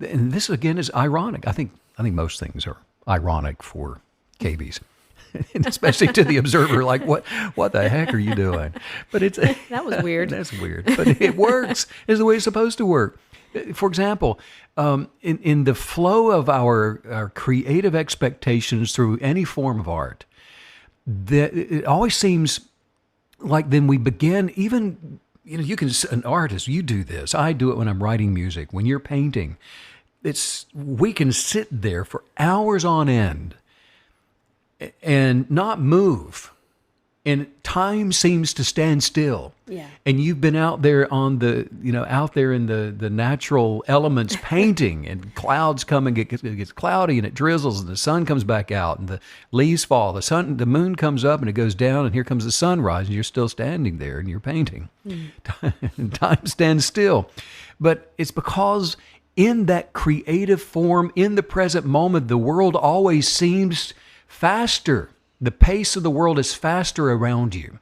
And this again is ironic. I think most things are ironic for KBs, especially to the observer, like what the heck are you doing? But it's That was weird. That's weird, but it works. Is the way it's supposed to work. For example, in the flow of our creative expectations through any form of art, that it always seems like then we begin even. You can, an artist, you do this. I do it when I'm writing music. When you're painting, we can sit there for hours on end and not move, and time seems to stand still. Yeah. And you've been out there out there in the natural elements painting, and clouds come and it gets cloudy and it drizzles and the sun comes back out and the leaves fall. The moon comes up and it goes down, and here comes the sunrise, and you're still standing there and you're painting. Time stands still. But it's because in that creative form, in the present moment, the world always seems faster. The pace of the world is faster around you.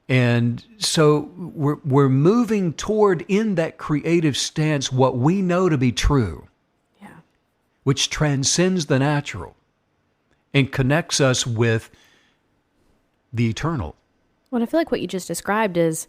And so we're moving toward, in that creative stance, what we know to be true, which transcends the natural and connects us with the eternal. Well, I feel like what you just described is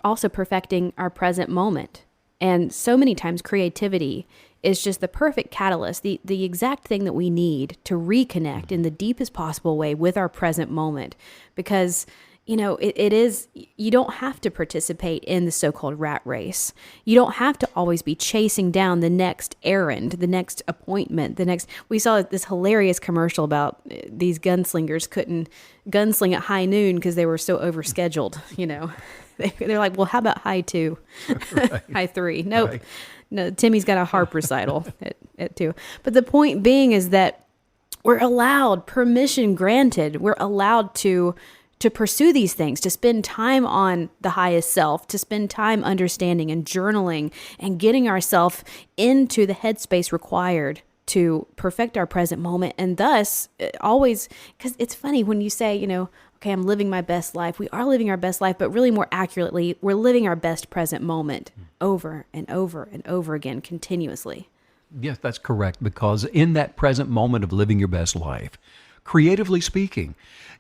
also perfecting our present moment. And so many times creativity is just the perfect catalyst, the exact thing that we need to reconnect in the deepest possible way with our present moment. Because, it is, you don't have to participate in the so-called rat race. You don't have to always be chasing down the next errand, the next appointment, we saw this hilarious commercial about these gunslingers couldn't gunsling at high noon because they were so overscheduled, They're like, well, how about high 2, Right. high 3? Nope. Right. No, Timmy's got a harp recital at 2. But the point being is that we're allowed, permission granted, we're allowed to pursue these things, to spend time on the highest self, to spend time understanding and journaling and getting ourselves into the headspace required to perfect our present moment. And thus, always, because it's funny when you say, okay, I'm living my best life. We are living our best life, but really more accurately, we're living our best present moment over and over and over again, continuously. Yes, that's correct, because in that present moment of living your best life, creatively speaking,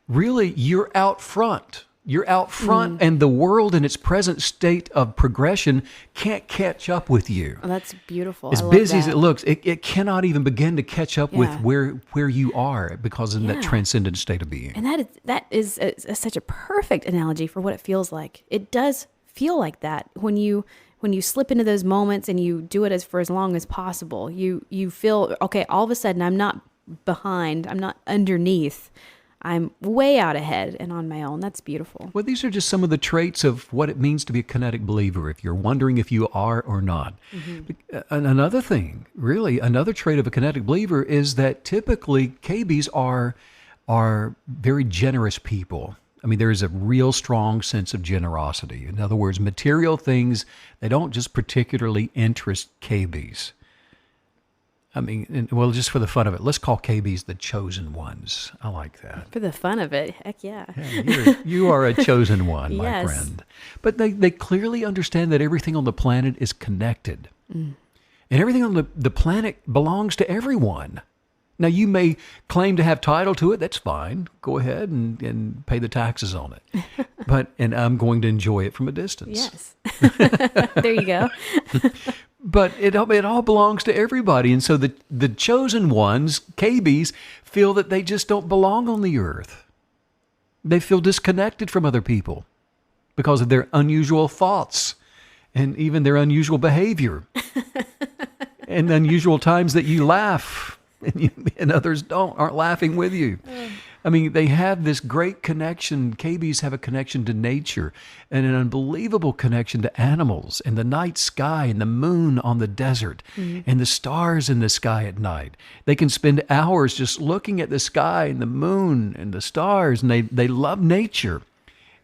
really you're out front. You're out front, and the world in its present state of progression can't catch up with you. Oh, that's beautiful. As I love busy as that. it looks, it cannot even begin to catch up with where you are, because in that transcendent state of being. And that is such a perfect analogy for what it feels like. It does feel like that when you slip into those moments and you do it for as long as possible. You feel, okay, all of a sudden I'm not behind, I'm not underneath. I'm way out ahead and on my own. That's beautiful. Well, these are just some of the traits of what it means to be a kinetic believer, if you're wondering if you are or not. Another thing, really, another trait of a kinetic believer is that typically KBs are very generous people. I mean, there is a real strong sense of generosity. In other words, material things, they don't just particularly interest KBs. I mean, well, just for the fun of it, let's call KBs the chosen ones. I like that. For the fun of it, heck yeah. You are a chosen one, my Yes. friend. But they clearly understand that everything on the planet is connected. And everything on the planet belongs to everyone. Now, you may claim to have title to it. That's fine. Go ahead and pay the taxes on it. And I'm going to enjoy it from a distance. Yes. There you go. But it all belongs to everybody. And so the chosen ones, KBs, feel that they just don't belong on the earth. They feel disconnected from other people because of their unusual thoughts and even their unusual behavior and unusual times that you laugh and others aren't laughing with you. I mean, they have this great connection. KBs have a connection to nature and an unbelievable connection to animals and the night sky and the moon on the desert and the stars in the sky at night. They can spend hours just looking at the sky and the moon and the stars, and they love nature.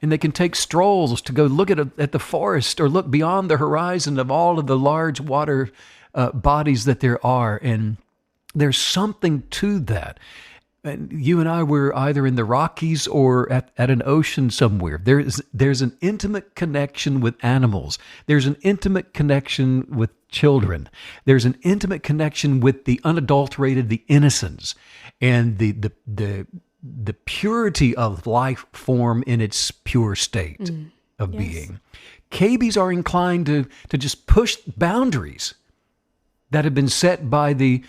And they can take strolls to go look at the forest or look beyond the horizon of all of the large water bodies that there are. And there's something to that. And you and I were either in the Rockies or at an ocean somewhere. There's an intimate connection with animals. There's an intimate connection with children. There's an intimate connection with the unadulterated, the innocence, and the purity of life form in its pure state of being. KBs are inclined to just push boundaries that have been set by the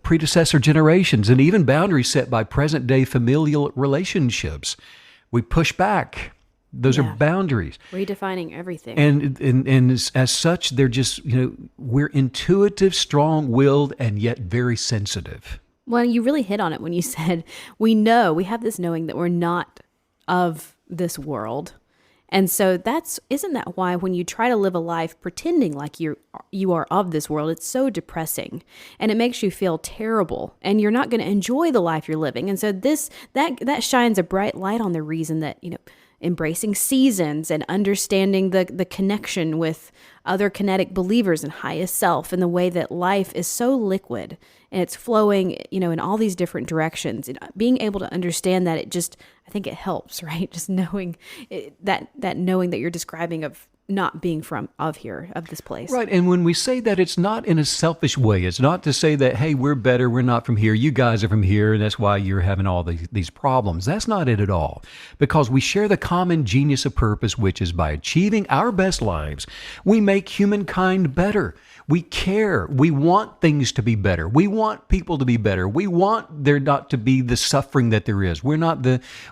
predecessor generations, and even boundaries set by present-day familial relationships. We push back. Those are boundaries. Redefining everything. And as such, they're just, we're intuitive, strong-willed, and yet very sensitive. Well, you really hit on it when you said, we have this knowing that we're not of this world. And so isn't that why when you try to live a life pretending like you are of this world, it's so depressing and it makes you feel terrible and you're not going to enjoy the life you're living. And so that shines a bright light on the reason that, embracing seasons and understanding the connection with other kinetic believers and highest self and the way that life is so liquid and it's flowing, in all these different directions. And being able to understand that, I think it helps, right? Just knowing that knowing that you're describing of not being of this place. Right. And when we say that, it's not in a selfish way. It's not to say that, hey, we're better, we're not from here, you guys are from here, and that's why you're having all these problems. That's not it at all. Because we share the common genius of purpose, which is by achieving our best lives, we make humankind better. We care. We want things to be better. We want people to be better. We want there not to be the suffering that there is. We don't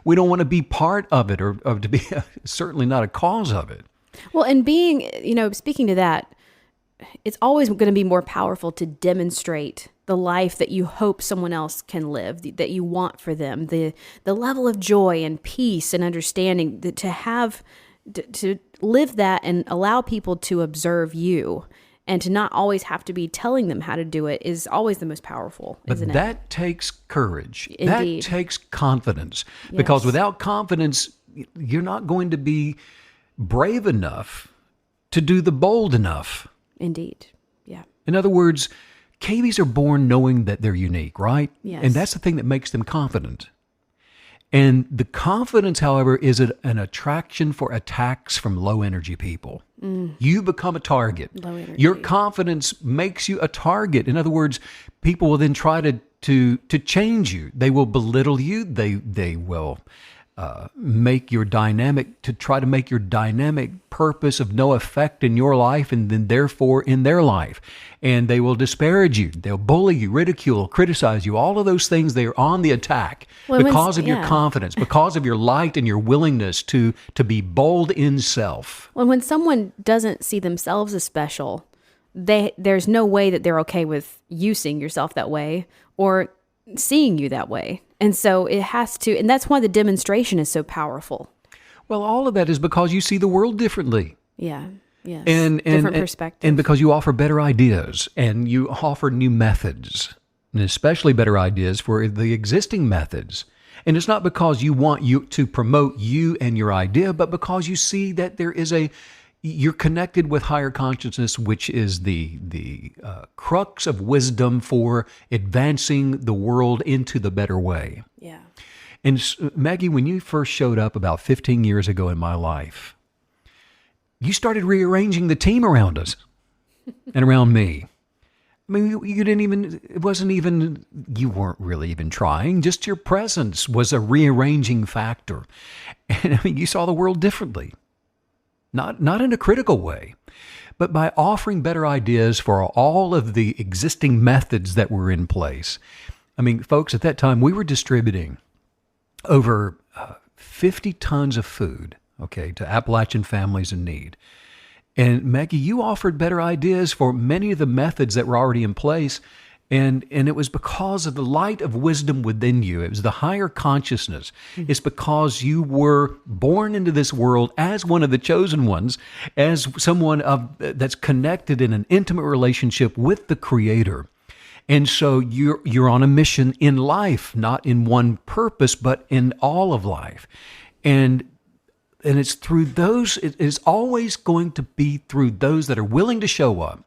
want to be part of it or to be certainly not a cause of it. Well, and being, speaking to that, it's always going to be more powerful to demonstrate the life that you hope someone else can live, that you want for them, the level of joy and peace and understanding, to live that and allow people to observe you and to not always have to be telling them how to do it is always the most powerful, isn't it? But that takes courage. Indeed. That takes confidence. Because without confidence, you're not going to be brave enough to do the bold enough. Indeed. Yeah. In other words, KBs are born knowing that they're unique, right? Yes. And that's the thing that makes them confident. And the confidence, however, is an attraction for attacks from low energy people. You become a target. Low energy. Your confidence makes you a target. In other words, people will then try to change you. They will belittle you. They will make your dynamic purpose of no effect in your life and then therefore in their life. And they will disparage you. They'll bully you, ridicule, criticize you. All of those things, they are on the attack because of your confidence, because of your light and your willingness to be bold in self. Well, when someone doesn't see themselves as special, there's no way that they're okay with you seeing yourself that way or seeing you that way. And so it has to, and that's why the demonstration is so powerful. Well, all of that is because you see the world differently. Yeah. Yes. And different perspectives. And because you offer better ideas and you offer new methods, and especially better ideas for the existing methods. And it's not because you want you to promote you and your idea, but because you see that you're connected with higher consciousness, which is the crux of wisdom for advancing the world into the better way. Yeah. And Maggie, when you first showed up about 15 years ago in my life, you started rearranging the team around us. and around me. I mean, you didn't even, it wasn't even, you weren't really even trying. Just your presence was a rearranging factor. And I mean, you saw the world differently. Not in a critical way, but by offering better ideas for all of the existing methods that were in place. I mean, folks, at that time, we were distributing over 50 tons of food, okay, to Appalachian families in need. And Maggie, you offered better ideas for many of the methods that were already in place. And it was because of the light of wisdom within you. It was the higher consciousness. It's because you were born into this world as one of the chosen ones, as someone that's connected in an intimate relationship with the Creator. And so you're on a mission in life, not in one purpose, but in all of life. And it's through those, it is always going to be through those that are willing to show up,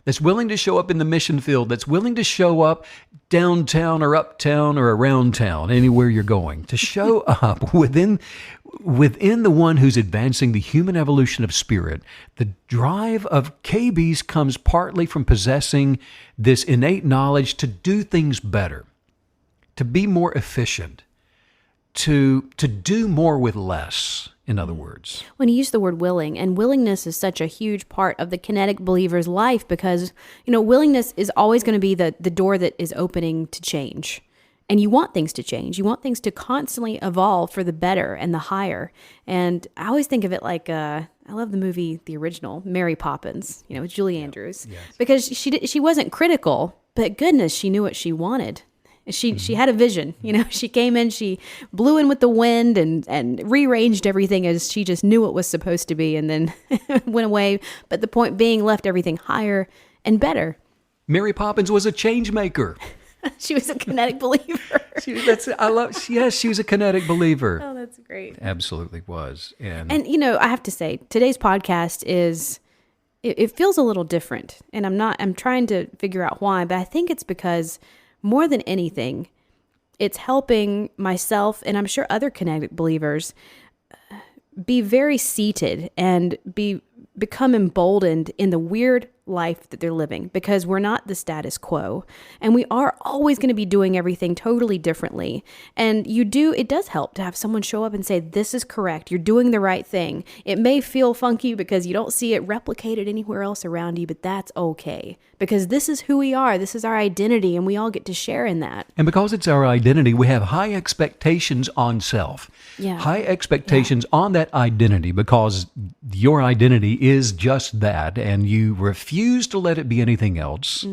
that's willing to show up in the mission field, that's willing to show up downtown or uptown or around town, anywhere you're going, to show up within the one who's advancing the human evolution of spirit. The drive of KBs comes partly from possessing this innate knowledge to do things better, to be more efficient, to do more with less, in other words. When you use the word willing, and willingness is such a huge part of the Kinetic Believer's life because, willingness is always going to be the door that is opening to change. And you want things to change. You want things to constantly evolve for the better and the higher. And I always think of it like, I love the movie, the original, Mary Poppins, with Julie Andrews. Yes. Because she wasn't critical, but goodness, she knew what she wanted. She had a vision, she came in, she blew in with the wind and rearranged everything as she just knew it was supposed to be, and then went away. But the point being, left everything higher and better. Mary Poppins was a change maker. She was a Kinetic Believer. She was a Kinetic Believer. Oh, that's great. Absolutely was. And I have to say, today's podcast it feels a little different, and I'm trying to figure out why, but I think it's because more than anything, it's helping myself, and I'm sure other Kinetic Believers, be very seated and become emboldened in the weird life that they're living, because we're not the status quo, and we are always going to be doing everything totally differently. And it does help to have someone show up and say, this is correct, you're doing the right thing. It may feel funky because you don't see it replicated anywhere else around you, but that's okay, because this is who we are, this is our identity, and we all get to share in that. And because it's our identity, we have high expectations on self. Yeah. High expectations on that identity, because your identity is just that, and you refuse to let it be anything else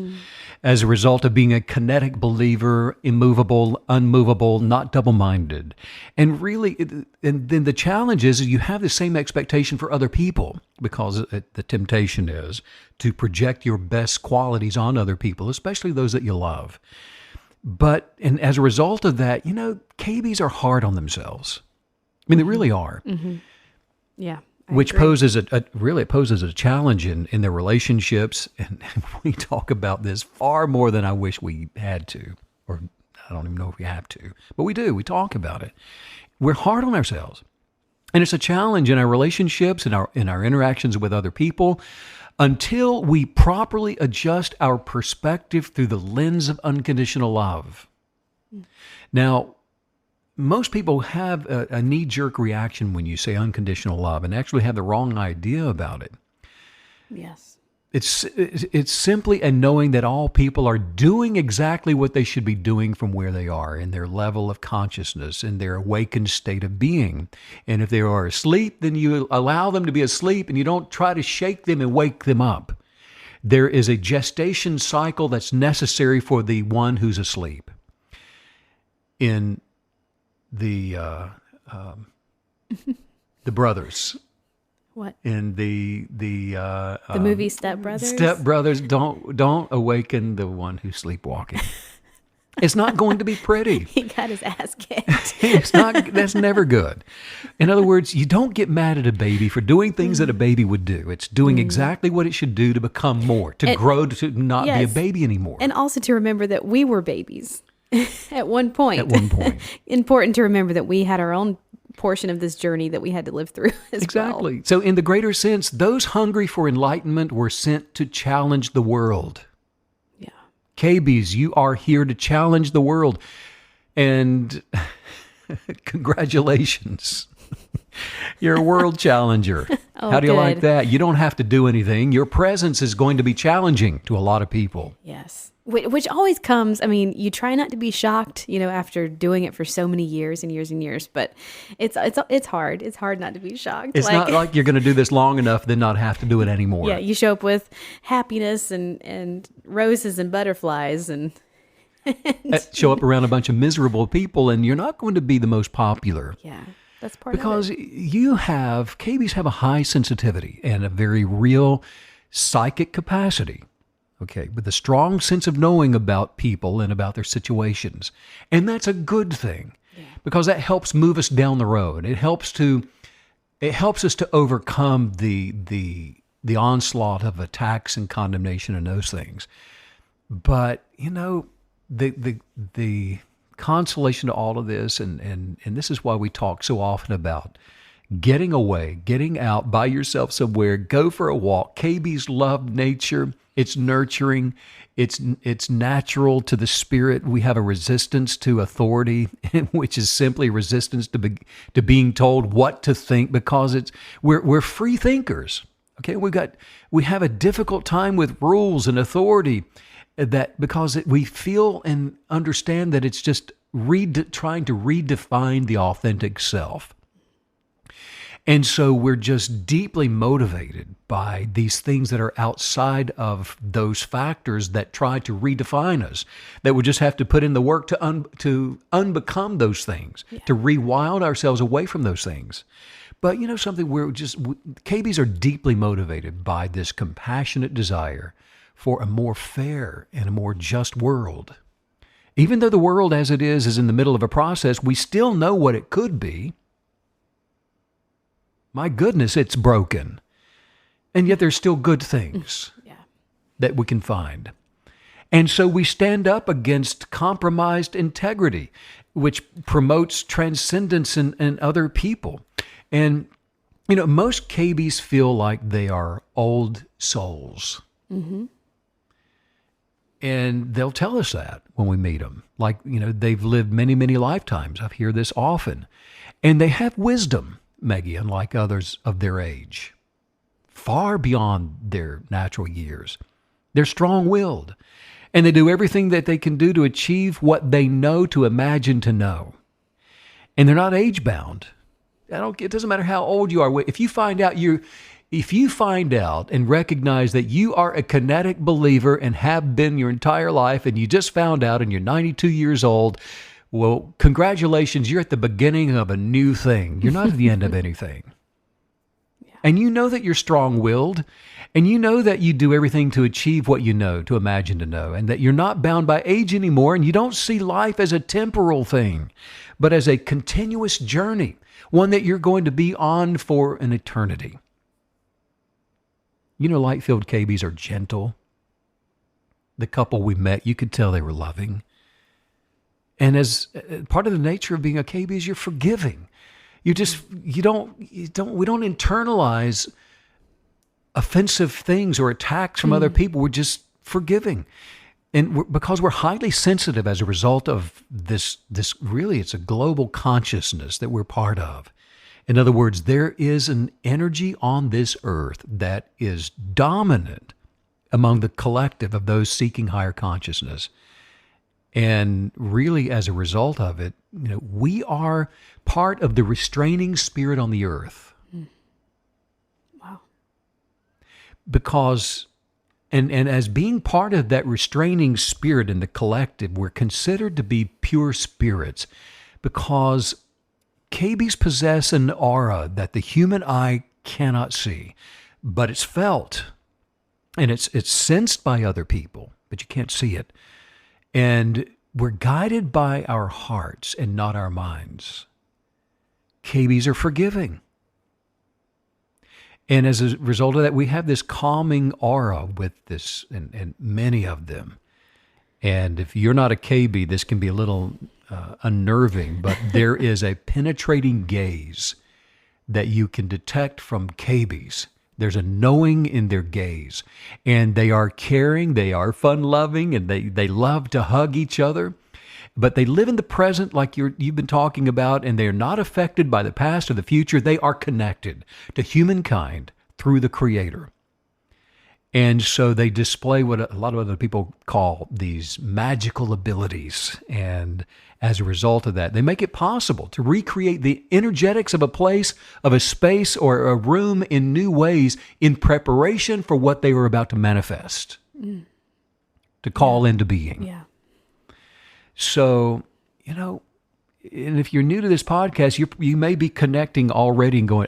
as a result of being a Kinetic Believer, immovable, unmovable, not double-minded. And really, and then the challenge is you have the same expectation for other people, because the temptation is to project your best qualities on other people, especially those that you love. And as a result of that, KBs are hard on themselves. I mean, they really are. Mm-hmm. Yeah. Which poses a challenge in their relationships. And we talk about this far more than I wish we had to, or I don't even know if we have to, but we do. We talk about it. We're hard on ourselves. And it's a challenge in our relationships, in our interactions with other people, until we properly adjust our perspective through the lens of unconditional love. Now, most people have a knee-jerk reaction when you say unconditional love, and actually have the wrong idea about it. Yes. It's simply a knowing that all people are doing exactly what they should be doing from where they are, in their level of consciousness, in their awakened state of being. And if they are asleep, then you allow them to be asleep, and you don't try to shake them and wake them up. There is a gestation cycle that's necessary for the one who's asleep. In the brothers. What? In the movie Step Brothers? Step Brothers, don't awaken the one who's sleepwalking. It's not going to be pretty. He got his ass kicked. That's never good. In other words, you don't get mad at a baby for doing things that a baby would do. It's doing exactly what it should do to become more, to grow, to not be a baby anymore. And also to remember that we were babies. At one point. At one point. Important to remember that we had our own portion of this journey that we had to live through as well. Exactly. So in the greater sense, those hungry for enlightenment were sent to challenge the world. Yeah. KBs, you are here to challenge the world. And congratulations. You're a world challenger. Oh, how do you like good. that? You don't have to do anything. Your presence is going to be challenging to a lot of people. Yes. Which always comes, I mean, you try not to be shocked, after doing it for so many years and years and years, but it's hard. It's hard not to be shocked. It's not like you're going to do this long enough then not have to do it anymore. Yeah, you show up with happiness and roses and butterflies and show up around a bunch of miserable people and you're not going to be the most popular. yeah, that's part Because of it. KBs have a high sensitivity and a very real psychic capacity. Okay, with a strong sense of knowing about people and about their situations. And that's a good thing because that helps move us down the road. It helps us to overcome the onslaught of attacks and condemnation and those things. But, the consolation to all of this, and this is why we talk so often about getting away, getting out by yourself somewhere, go for a walk. KBs love nature. It's nurturing. It's natural to the spirit. We have a resistance to authority, which is simply resistance to being told what to think because we're free thinkers. Okay, we have a difficult time with rules and authority because we feel and understand that it's just trying to redefine the authentic self. And so we're just deeply motivated by these things that are outside of those factors that try to redefine us, that we just have to put in the work to unbecome those things, to rewild ourselves away from those things. But something, KBs are deeply motivated by this compassionate desire for a more fair and a more just world. Even though the world as it is in the middle of a process, we still know what it could be. My goodness, it's broken. And yet there's still good things that we can find. And so we stand up against compromised integrity, which promotes transcendence in other people. And, most KBs feel like they are old souls. Mm-hmm. And they'll tell us that when we meet them. Like, they've lived many, many lifetimes. I hear this often. And they have wisdom, Maggie, unlike others of their age, far beyond their natural years. They're strong-willed, and they do everything that they can do to achieve what they know to imagine to know. And they're not age-bound. It doesn't matter how old you are. If you find out and recognize that you are a kinetic believer and have been your entire life, and you just found out and you're 92 years old, well, congratulations, you're at the beginning of a new thing. You're not at the end of anything. And you know that you're strong-willed, and you know that you do everything to achieve what you know, to imagine to know, and that you're not bound by age anymore, and you don't see life as a temporal thing, but as a continuous journey, one that you're going to be on for an eternity. Light-filled KBs are gentle. The couple we met, you could tell they were loving. And as part of the nature of being a KB is you're forgiving. We don't internalize offensive things or attacks from other people. We're just forgiving. And because we're highly sensitive as a result of this really, it's a global consciousness that we're part of. In other words, there is an energy on this earth that is dominant among the collective of those seeking higher consciousness. And really, as a result of it, we are part of the restraining spirit on the earth. Wow. Because, and as being part of that restraining spirit in the collective, we're considered to be pure spirits because KBs possess an aura that the human eye cannot see, but it's felt. And it's sensed by other people, but you can't see it. And we're guided by our hearts and not our minds. KBs are forgiving. And as a result of that, we have this calming aura with this, and many of them. And if you're not a KB, this can be a little unnerving, but there is a penetrating gaze that you can detect from KBs. There's a knowing in their gaze, and they are caring, they are fun-loving, and they love to hug each other, but they live in the present like you've been talking about, and they're not affected by the past or the future. They are connected to humankind through the Creator. And so they display what a lot of other people call these magical abilities. And as a result of that, they make it possible to recreate the energetics of a place, of a space, or a room in new ways in preparation for what they were about to manifest, to call into being. Yeah. So, and if you're new to this podcast, you may be connecting already and going,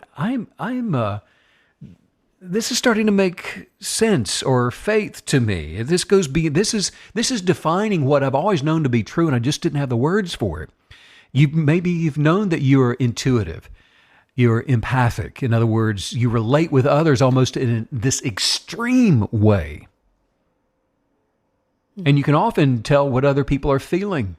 this is starting to make sense or faith to me. This is defining what I've always known to be true, and I just didn't have the words for it. You've known that you are intuitive, you're empathic. In other words, you relate with others almost in this extreme way, and you can often tell what other people are feeling.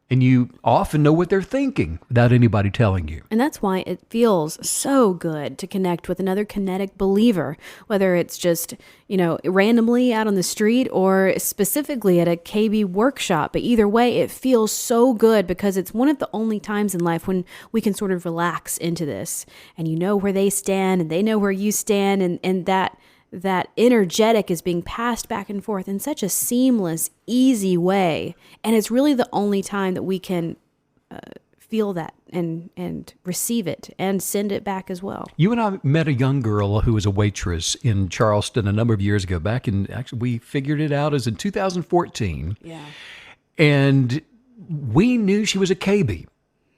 And you often know what they're thinking without anybody telling you. And that's why it feels so good to connect with another kinetic believer, whether it's just, randomly out on the street or specifically at a KB workshop. But either way, it feels so good because it's one of the only times in life when we can sort of relax into this. And you know where they stand and they know where you stand, and that energetic is being passed back and forth in such a seamless, easy way. And it's really the only time that we can feel that and receive it and send it back as well. You and I met a young girl who was a waitress in Charleston a number of years ago. We figured it out as in 2014. Yeah. And we knew she was a KB.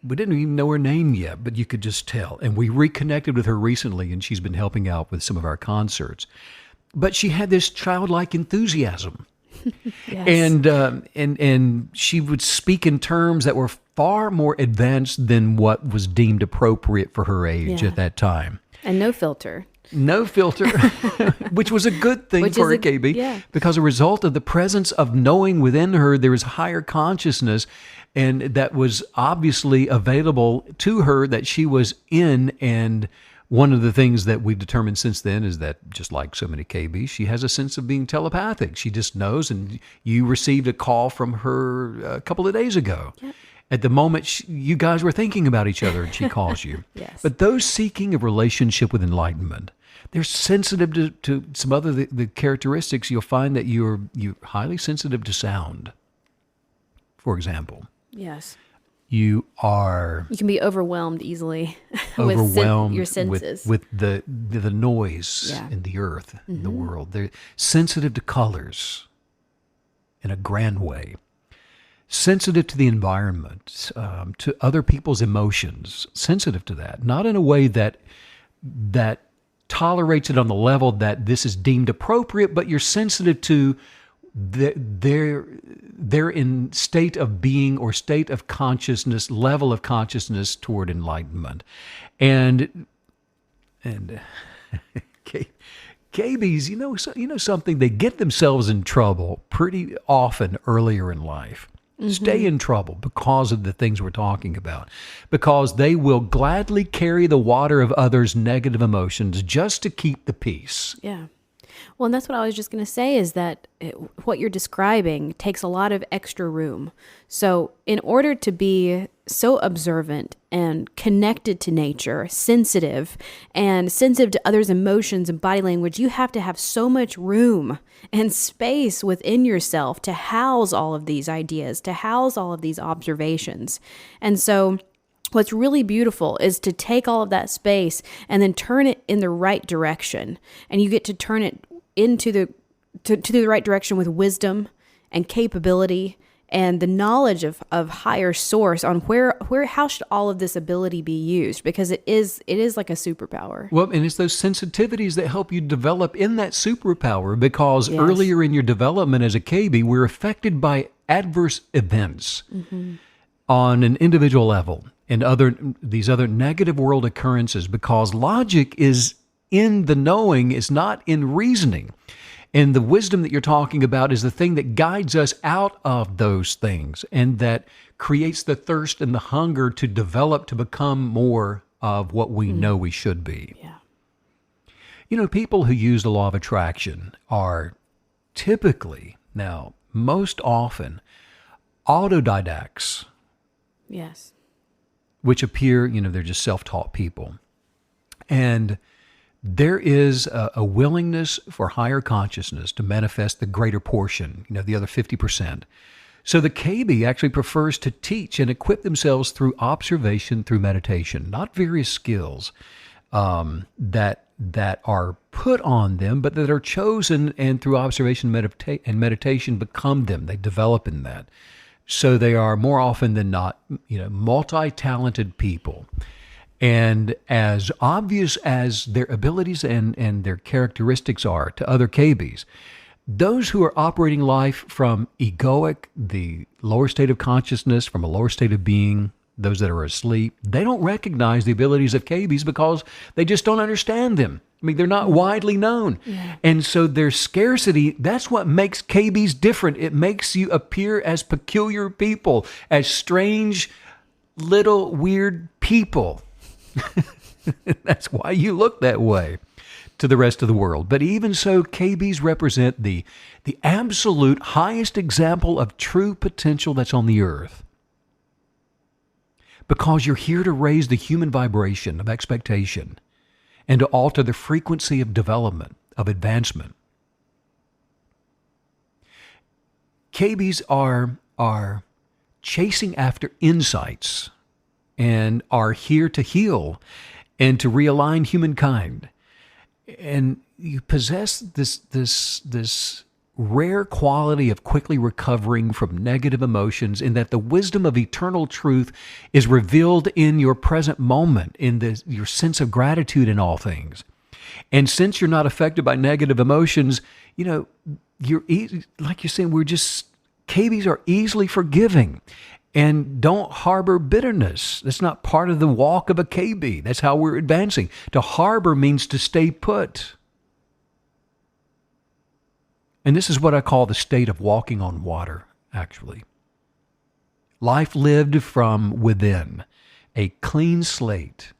We didn't even know her name yet, but you could just tell. And we reconnected with her recently, and she's been helping out with some of our concerts. But she had this childlike enthusiasm. Yes. And she would speak in terms that were far more advanced than what was deemed appropriate for her age at that time. And no filter. No filter, which was a good thing for a KB, because a result of the presence of knowing within her, there was higher consciousness, and that was obviously available to her that she was in. And one of the things that we've determined since then is that, just like so many KBs, she has a sense of being telepathic. She just knows, and you received a call from her a couple of days ago. Yep. At the moment, you guys were thinking about each other, and she calls you. Yes. But those seeking a relationship with enlightenment, they're sensitive to some other the characteristics. You'll find that you're highly sensitive to sound. For example. Yes. You can be overwhelmed easily overwhelmed your senses. with the noise in the earth, in the world. They're sensitive to colors in a grand way. Sensitive to the environment, to other people's emotions, sensitive to that. Not in a way that tolerates it on the level that this is deemed appropriate, but you're sensitive to they're in state of being or state of consciousness, level of consciousness toward enlightenment. And KBs, you know something, they get themselves in trouble pretty often earlier in life. Stay in trouble because of the things we're talking about, because they will gladly carry the water of others' negative emotions just to keep the peace. Yeah. Well, and that's what I was just going to say is that what you're describing takes a lot of extra room. So in order to be so observant and connected to nature, sensitive to others' emotions and body language, you have to have so much room and space within yourself to house all of these ideas, to house all of these observations. And so what's really beautiful is to take all of that space and then turn it in the right direction. And you get to turn it into the right direction with wisdom and capability and the knowledge of higher source on how should all of this ability be used, because it is like a superpower. Well, and it's those sensitivities that help you develop in that superpower, because earlier in your development as a KB, we're affected by adverse events on an individual level and these other negative world occurrences, because logic is in the knowing, is not in reasoning. And the wisdom that you're talking about is the thing that guides us out of those things and that creates the thirst and the hunger to develop to become more of what we know we should be. Yeah. You know, people who use the law of attraction are typically, now, most often, autodidacts, Yes. which appear, they're just self-taught people. And there is a willingness for higher consciousness to manifest the greater portion, the other 50%. So the KB actually prefers to teach and equip themselves through observation, through meditation, not various skills that are put on them, but that are chosen and through observation and meditation become them. They develop in that. So they are more often than not, multi-talented people. And as obvious as their abilities and their characteristics are to other KBs, those who are operating life from egoic, the lower state of consciousness, from a lower state of being, those that are asleep, they don't recognize the abilities of KBs because they just don't understand them. I mean, they're not widely known. Yeah. And so their scarcity, that's what makes KBs different. It makes you appear as peculiar people, as strange, little, weird people. That's why you look that way to the rest of the world. But even so, KBs represent the absolute highest example of true potential that's on the earth. Because you're here to raise the human vibration of expectation and to alter the frequency of development, of advancement. KBs are chasing after insights and are here to heal and to realign humankind. And you possess this rare quality of quickly recovering from negative emotions in that the wisdom of eternal truth is revealed in your present moment, in your sense of gratitude in all things. And since you're not affected by negative emotions, you're like you're saying, KBs are easily forgiving and don't harbor bitterness. That's not part of the walk of a KB. That's how we're advancing. To harbor means to stay put. And this is what I call the state of walking on water, actually. Life lived from within, a clean slate.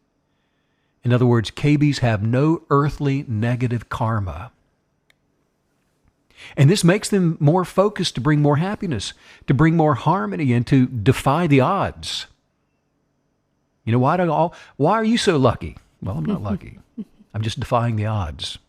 In other words, KBs have no earthly negative karma. And this makes them more focused to bring more happiness, to bring more harmony, and to defy the odds. Why are you so lucky? Well, I'm not lucky. I'm just defying the odds.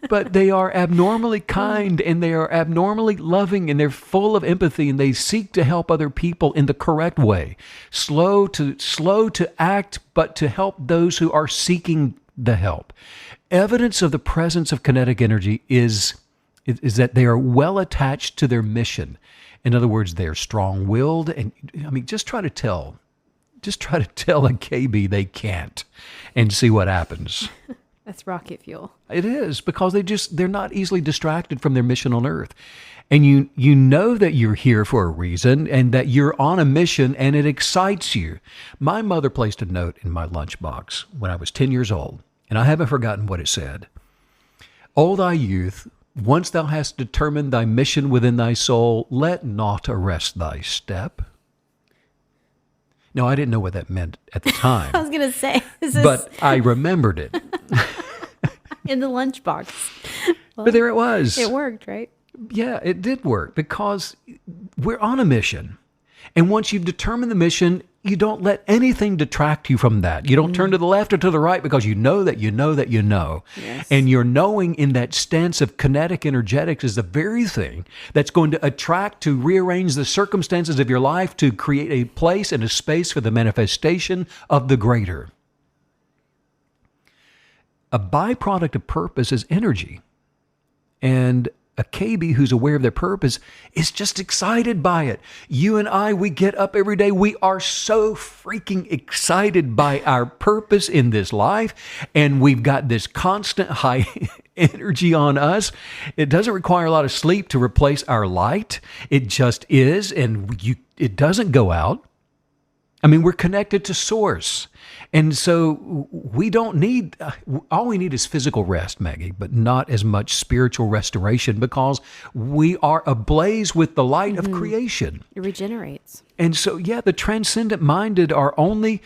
But they are abnormally kind and they are abnormally loving and they're full of empathy and they seek to help other people in the correct way. Slow to act, but to help those who are seeking the help. Evidence of the presence of kinetic energy is that they are well attached to their mission. In other words, they're strong-willed, and just try to tell a KB they can't and see what happens. That's rocket fuel. It is, because they're not easily distracted from their mission on earth. And you know that you're here for a reason and that you're on a mission and it excites you. My mother placed a note in my lunchbox when I was 10 years old, and I haven't forgotten what it said. O thy youth, once thou hast determined thy mission within thy soul, let naught arrest thy step. Now, I didn't know what that meant at the time. I was going to say. But I remembered it. In the lunchbox. Well, but there it was. It worked, right? Yeah, it did work because we're on a mission. And once you've determined the mission, you don't let anything detract you from that. You don't turn to the left or to the right because you know that you know that you know. Yes. And your knowing in that stance of kinetic energetics is the very thing that's going to attract, to rearrange the circumstances of your life to create a place and a space for the manifestation of the greater. A byproduct of purpose is energy. And a KB who's aware of their purpose is just excited by it. You and I, we get up every day. We are so freaking excited by our purpose in this life. And we've got this constant high energy on us. It doesn't require a lot of sleep to replace our light. It just is. And it doesn't go out. I mean, we're connected to source. And so we don't need, all we need is physical rest, Maggie, but not as much spiritual restoration because we are ablaze with the light of creation. It regenerates. And so, yeah, the transcendent minded are only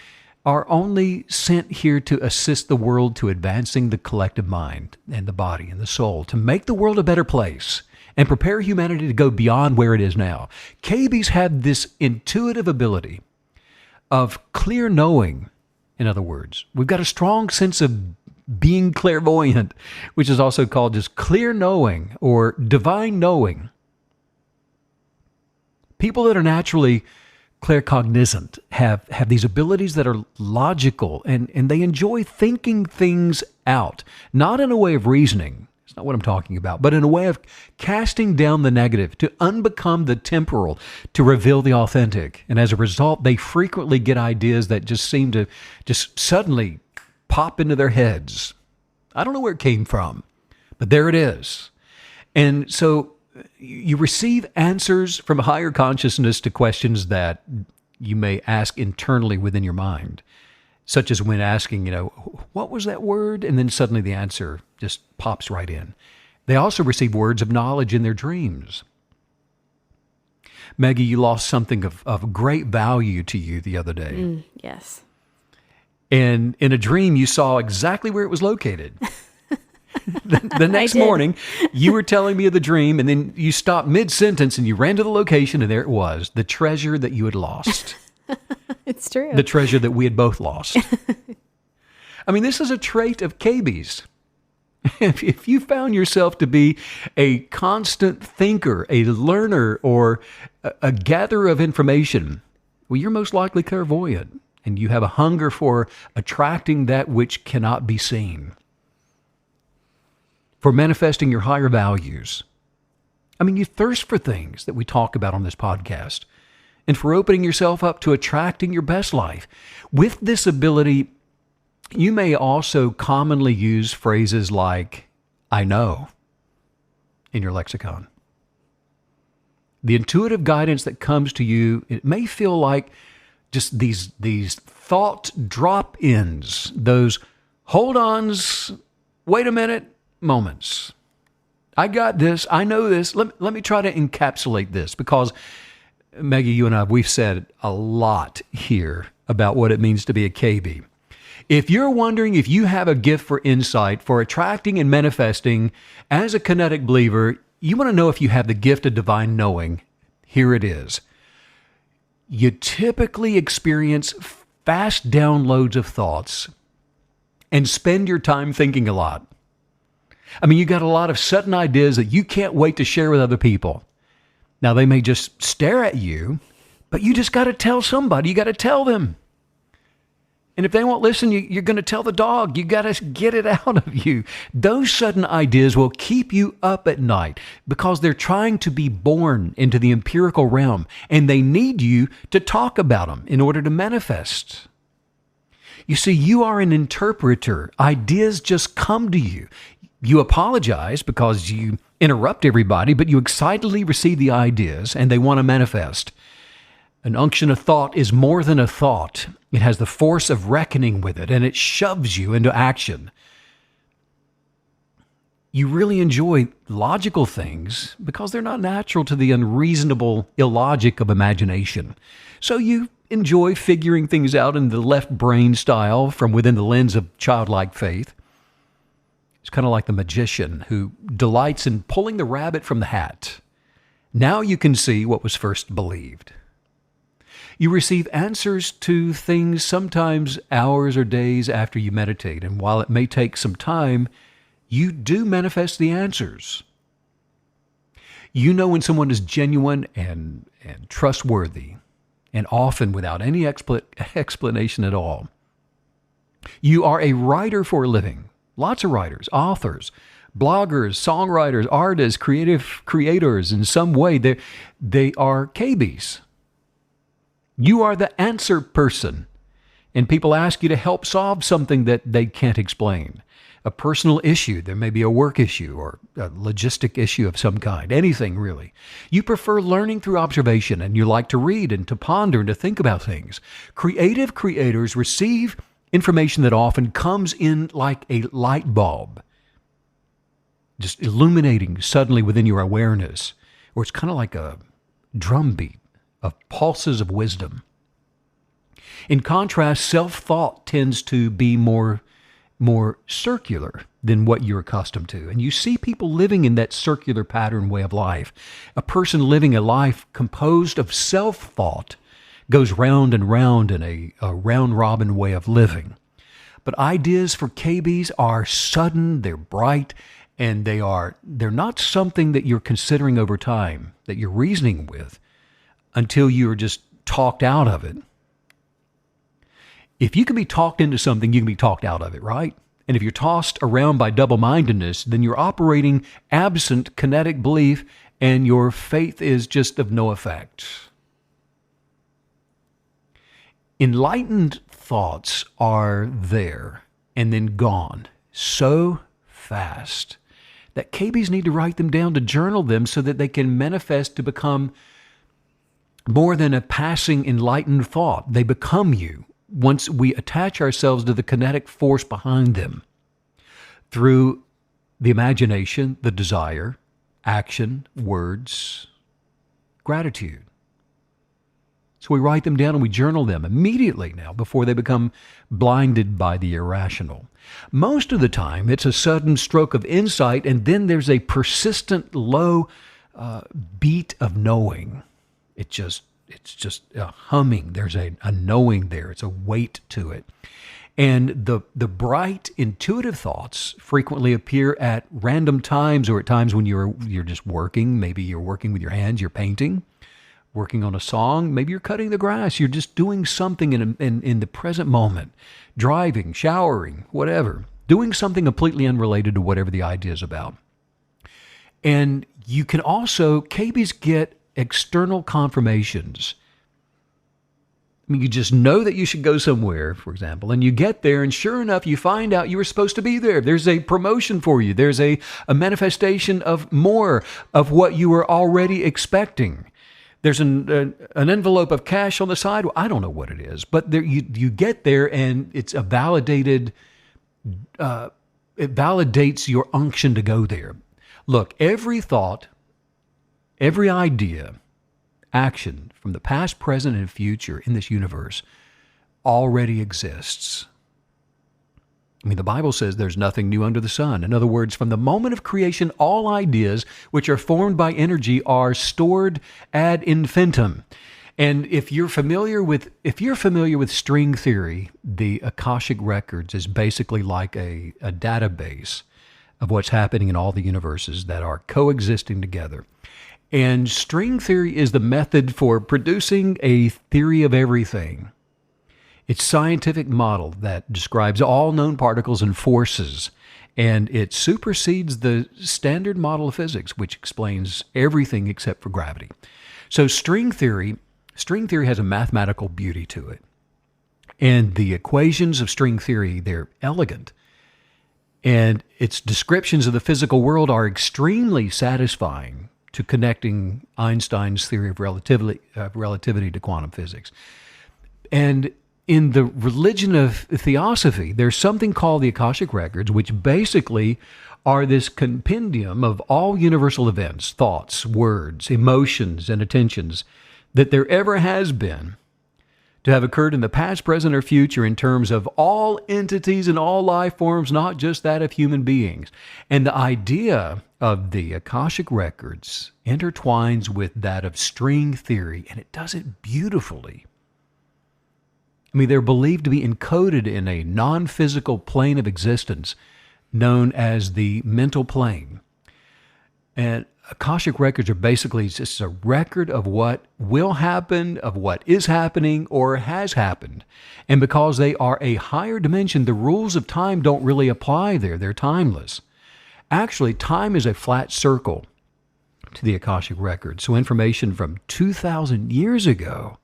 sent here to assist the world to advancing the collective mind and the body and the soul, to make the world a better place and prepare humanity to go beyond where it is now. KBs have this intuitive ability of clear knowing. In other words, we've got a strong sense of being clairvoyant, which is also called just clear knowing or divine knowing. People that are naturally claircognizant have these abilities that are logical and they enjoy thinking things out, not in a way of reasoning. It's not what I'm talking about, but in a way of casting down the negative to unbecome the temporal, to reveal the authentic. And as a result, they frequently get ideas that just seem to just suddenly pop into their heads. I don't know where it came from, but there it is. And so you receive answers from a higher consciousness to questions that you may ask internally within your mind, such as when asking, what was that word? And then suddenly the answer just pops right in. They also receive words of knowledge in their dreams. Maggie, you lost something of great value to you the other day. Yes. And in a dream, you saw exactly where it was located. The next morning, you were telling me of the dream, and then you stopped mid-sentence and you ran to the location, and there it was, the treasure that you had lost. It's true. The treasure that we had both lost. I mean, this is a trait of KBs. If you found yourself to be a constant thinker, a learner, or a gatherer of information, well, you're most likely clairvoyant, and you have a hunger for attracting that which cannot be seen, for manifesting your higher values. I mean, you thirst for things that we talk about on this podcast, and for opening yourself up to attracting your best life. With this ability, you may also commonly use phrases like, I know, in your lexicon. The intuitive guidance that comes to you, it may feel like just these thought drop-ins, those hold-ons, wait a minute moments. I got this, I know this, let me try to encapsulate this, because Maggie, you and I, we've said a lot here about what it means to be a KB. If you're wondering if you have a gift for insight, for attracting and manifesting as a kinetic believer, you want to know if you have the gift of divine knowing, here it is. You typically experience fast downloads of thoughts and spend your time thinking a lot. I mean, you got a lot of sudden ideas that you can't wait to share with other people. Now, they may just stare at you, but you just got to tell somebody. You got to tell them. And if they won't listen, you're going to tell the dog. You got to get it out of you. Those sudden ideas will keep you up at night because they're trying to be born into the empirical realm, and they need you to talk about them in order to manifest. You see, you are an interpreter. Ideas just come to you. You apologize because you interrupt everybody, but you excitedly receive the ideas and they want to manifest. An unction of thought is more than a thought. It has the force of reckoning with it, and it shoves you into action. You really enjoy logical things because they're not natural to the unreasonable illogic of imagination. So you enjoy figuring things out in the left brain style from within the lens of childlike faith. It's kind of like the magician who delights in pulling the rabbit from the hat. Now you can see what was first believed. You receive answers to things sometimes hours or days after you meditate, and while it may take some time, you do manifest the answers. You know when someone is genuine and trustworthy, and often without any explanation at all. You are a writer for a living. Lots of writers, authors, bloggers, songwriters, artists, creative creators. In some way, they are KBs. You are the answer person. And people ask you to help solve something that they can't explain. A personal issue, there may be a work issue or a logistic issue of some kind, anything really. You prefer learning through observation, and you like to read and to ponder and to think about things. Creative creators receive information that often comes in like a light bulb, just illuminating suddenly within your awareness, or it's kind of like a drumbeat of pulses of wisdom. In contrast, self-thought tends to be more circular than what you're accustomed to. And you see people living in that circular pattern way of life. A person living a life composed of self-thought goes round and round in a round-robin way of living. But ideas for KBs are sudden, they're bright, and they're not something that you're considering over time, that you're reasoning with, until you're just talked out of it. If you can be talked into something, you can be talked out of it, right? And if you're tossed around by double-mindedness, then you're operating absent kinetic belief, and your faith is just of no effect. Enlightened thoughts are there and then gone so fast that KBs need to write them down, to journal them, so that they can manifest to become more than a passing enlightened thought. They become you once we attach ourselves to the kinetic force behind them through the imagination, the desire, action, words, gratitude. So we write them down and we journal them immediately now before they become blinded by the irrational. Most of the time, it's a sudden stroke of insight, and then there's a persistent low beat of knowing. It's just a humming. There's a knowing there. It's a weight to it. And the bright, intuitive thoughts frequently appear at random times, or at times when you're just working. Maybe you're working with your hands, you're painting, working on a song. Maybe you're cutting the grass. You're just doing something in the present moment, driving, showering, whatever, doing something completely unrelated to whatever the idea is about. And you can also, KBs get external confirmations. I mean, you just know that you should go somewhere, for example, and you get there, and sure enough, you find out you were supposed to be there. There's a promotion for you. There's a manifestation of more of what you were already expecting. There's an envelope of cash on the side. Well, I don't know what it is, but there, you get there, and it's a validated, it validates your unction to go there. Look, every thought, every idea, action from the past, present, and future in this universe already exists. I mean, the Bible says there's nothing new under the sun. In other words, from the moment of creation, all ideas which are formed by energy are stored ad infinitum. And if you're familiar with string theory, the Akashic Records is basically like a database of what's happening in all the universes that are coexisting together. And string theory is the method for producing a theory of everything. It's a scientific model that describes all known particles and forces, and it supersedes the standard model of physics, which explains everything except for gravity. So string theory has a mathematical beauty to it. And the equations of string theory, they're elegant. And its descriptions of the physical world are extremely satisfying to connecting Einstein's theory of relativity to quantum physics. And in the religion of theosophy, there's something called the Akashic Records, which basically are this compendium of all universal events, thoughts, words, emotions, and attentions that there ever has been, to have occurred in the past, present, or future in terms of all entities and all life forms, not just that of human beings. And the idea of the Akashic Records intertwines with that of string theory, and it does it beautifully. I mean, they're believed to be encoded in a non-physical plane of existence known as the mental plane. And Akashic Records are basically just a record of what will happen, of what is happening or has happened. And because they are a higher dimension, the rules of time don't really apply there. They're timeless. Actually, time is a flat circle to the Akashic Records. So information from 2,000 years ago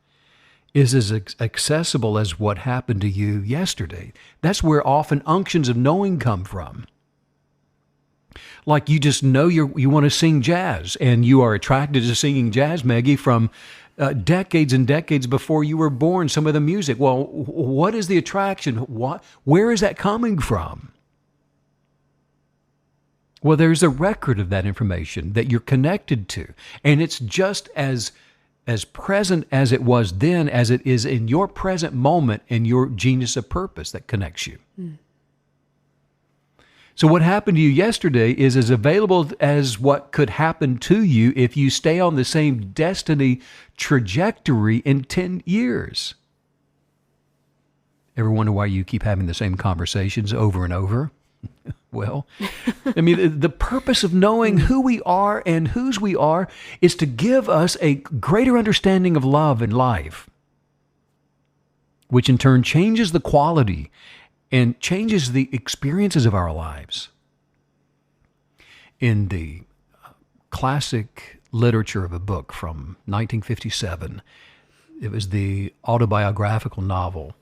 is as accessible as what happened to you yesterday. That's where often unctions of knowing come from. Like you just know you want to sing jazz, and you are attracted to singing jazz, Maggie, from decades and decades before you were born, some of the music. Well, what is the attraction? Where is that coming from? Well, there's a record of that information that you're connected to, and it's just as present as it was then as it is in your present moment and your genius of purpose that connects you. So what happened to you yesterday is as available as what could happen to you if you stay on the same destiny trajectory in 10 years. Ever wonder why you keep having the same conversations over and over? Well, I mean, the purpose of knowing who we are and whose we are is to give us a greater understanding of love and life, which in turn changes the quality and changes the experiences of our lives. In the classic literature of a book from 1957, it was the autobiographical novel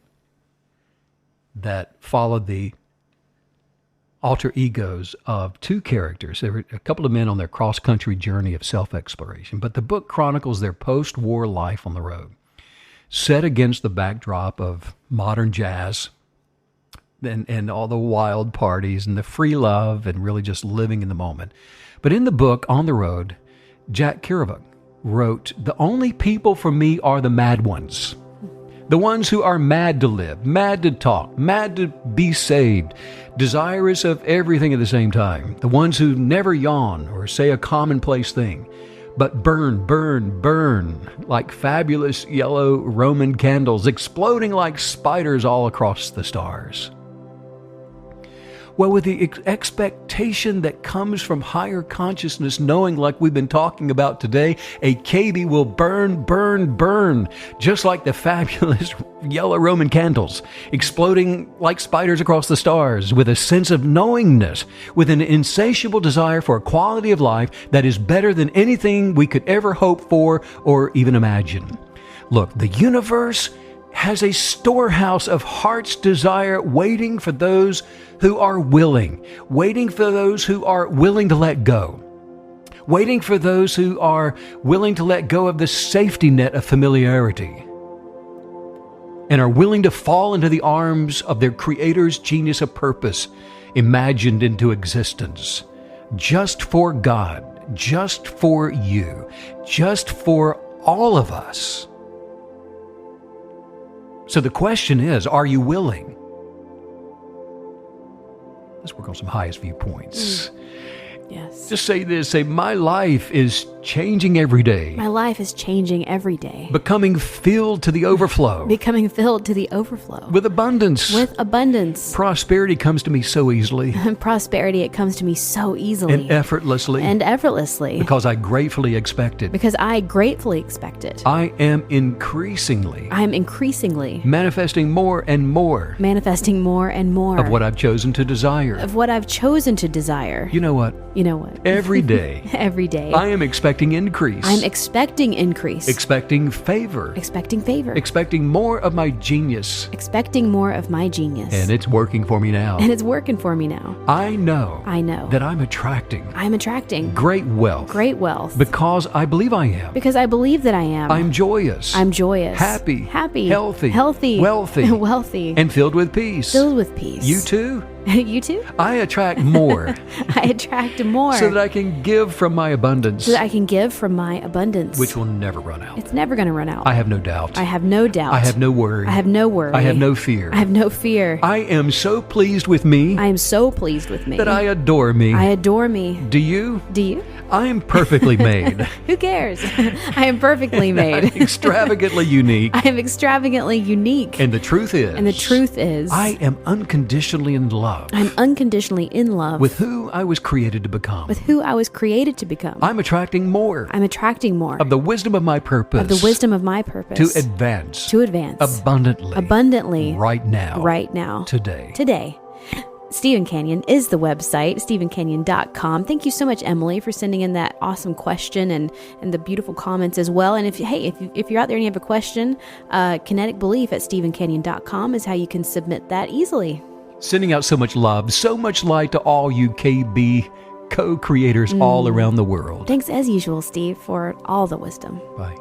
that followed the alter egos of two characters. There were a couple of men on their cross-country journey of self-exploration, but the book chronicles their post-war life on the road, set against the backdrop of modern jazz and all the wild parties and the free love and really just living in the moment. But in the book, On the Road, Jack Kerouac wrote, "The only people for me are the mad ones. The ones who are mad to live, mad to talk, mad to be saved, desirous of everything at the same time. The ones who never yawn or say a commonplace thing, but burn, burn, burn like fabulous yellow Roman candles, exploding like spiders all across the stars." Well, with the expectation that comes from higher consciousness, knowing like we've been talking about today, a KB will burn, burn, burn, just like the fabulous yellow Roman candles, exploding like spiders across the stars, with a sense of knowingness, with an insatiable desire for a quality of life that is better than anything we could ever hope for or even imagine. Look, the universe has a storehouse of heart's desire waiting for those who are willing, waiting for those who are willing to let go, waiting for those who are willing to let go of the safety net of familiarity and are willing to fall into the arms of their Creator's genius of purpose, imagined into existence, just for God, just for you, just for all of us. So the question is, are you willing? Let's work on some highest viewpoints. Yes. Just say this, say, my life is changing every day. My life is changing every day. Becoming filled to the overflow. Becoming filled to the overflow. With abundance. With abundance. Prosperity comes to me so easily. Prosperity, it comes to me so easily. And effortlessly. And effortlessly. Because I gratefully expect it. Because I gratefully expect it. I am increasingly. Manifesting more and more. Manifesting more and more. Of what I've chosen to desire. Of what I've chosen to desire. You know what? You know what? Every day. Every day. I am expecting increase. I'm expecting increase. Expecting favor. Expecting favor. Expecting more of my genius. Expecting more of my genius. And it's working for me now. And it's working for me now. I know. That I'm attracting. Great wealth. Because I believe I am. Because I believe that I am. I'm joyous. Happy. Healthy. Wealthy. And filled with peace. You too? You too? I attract more. I attract more. So that I can give from my abundance. Which will never run out. It's never going to run out. I have no doubt. I have no worry. I have no fear. I am so pleased with me. That I adore me. Do you? I am perfectly made. Who cares? I am perfectly made. I'm extravagantly unique. I am extravagantly unique. And the truth is. I am unconditionally in love. I'm unconditionally in love. With who I was created to become. I'm attracting more. Of the wisdom of my purpose. To advance. Abundantly. Abundantly. Right now. Right now. Today. Stephen Canyon is the website, stephencanyon.com. Thank you so much, Emily, for sending in that awesome question and the beautiful comments as well. And if you're out there and you have a question, Kinetic Belief at stephencanyon.com is how you can submit that easily. Sending out so much love, so much light to all you KB co-creators all around the world. Thanks as usual, Steve, for all the wisdom. Bye.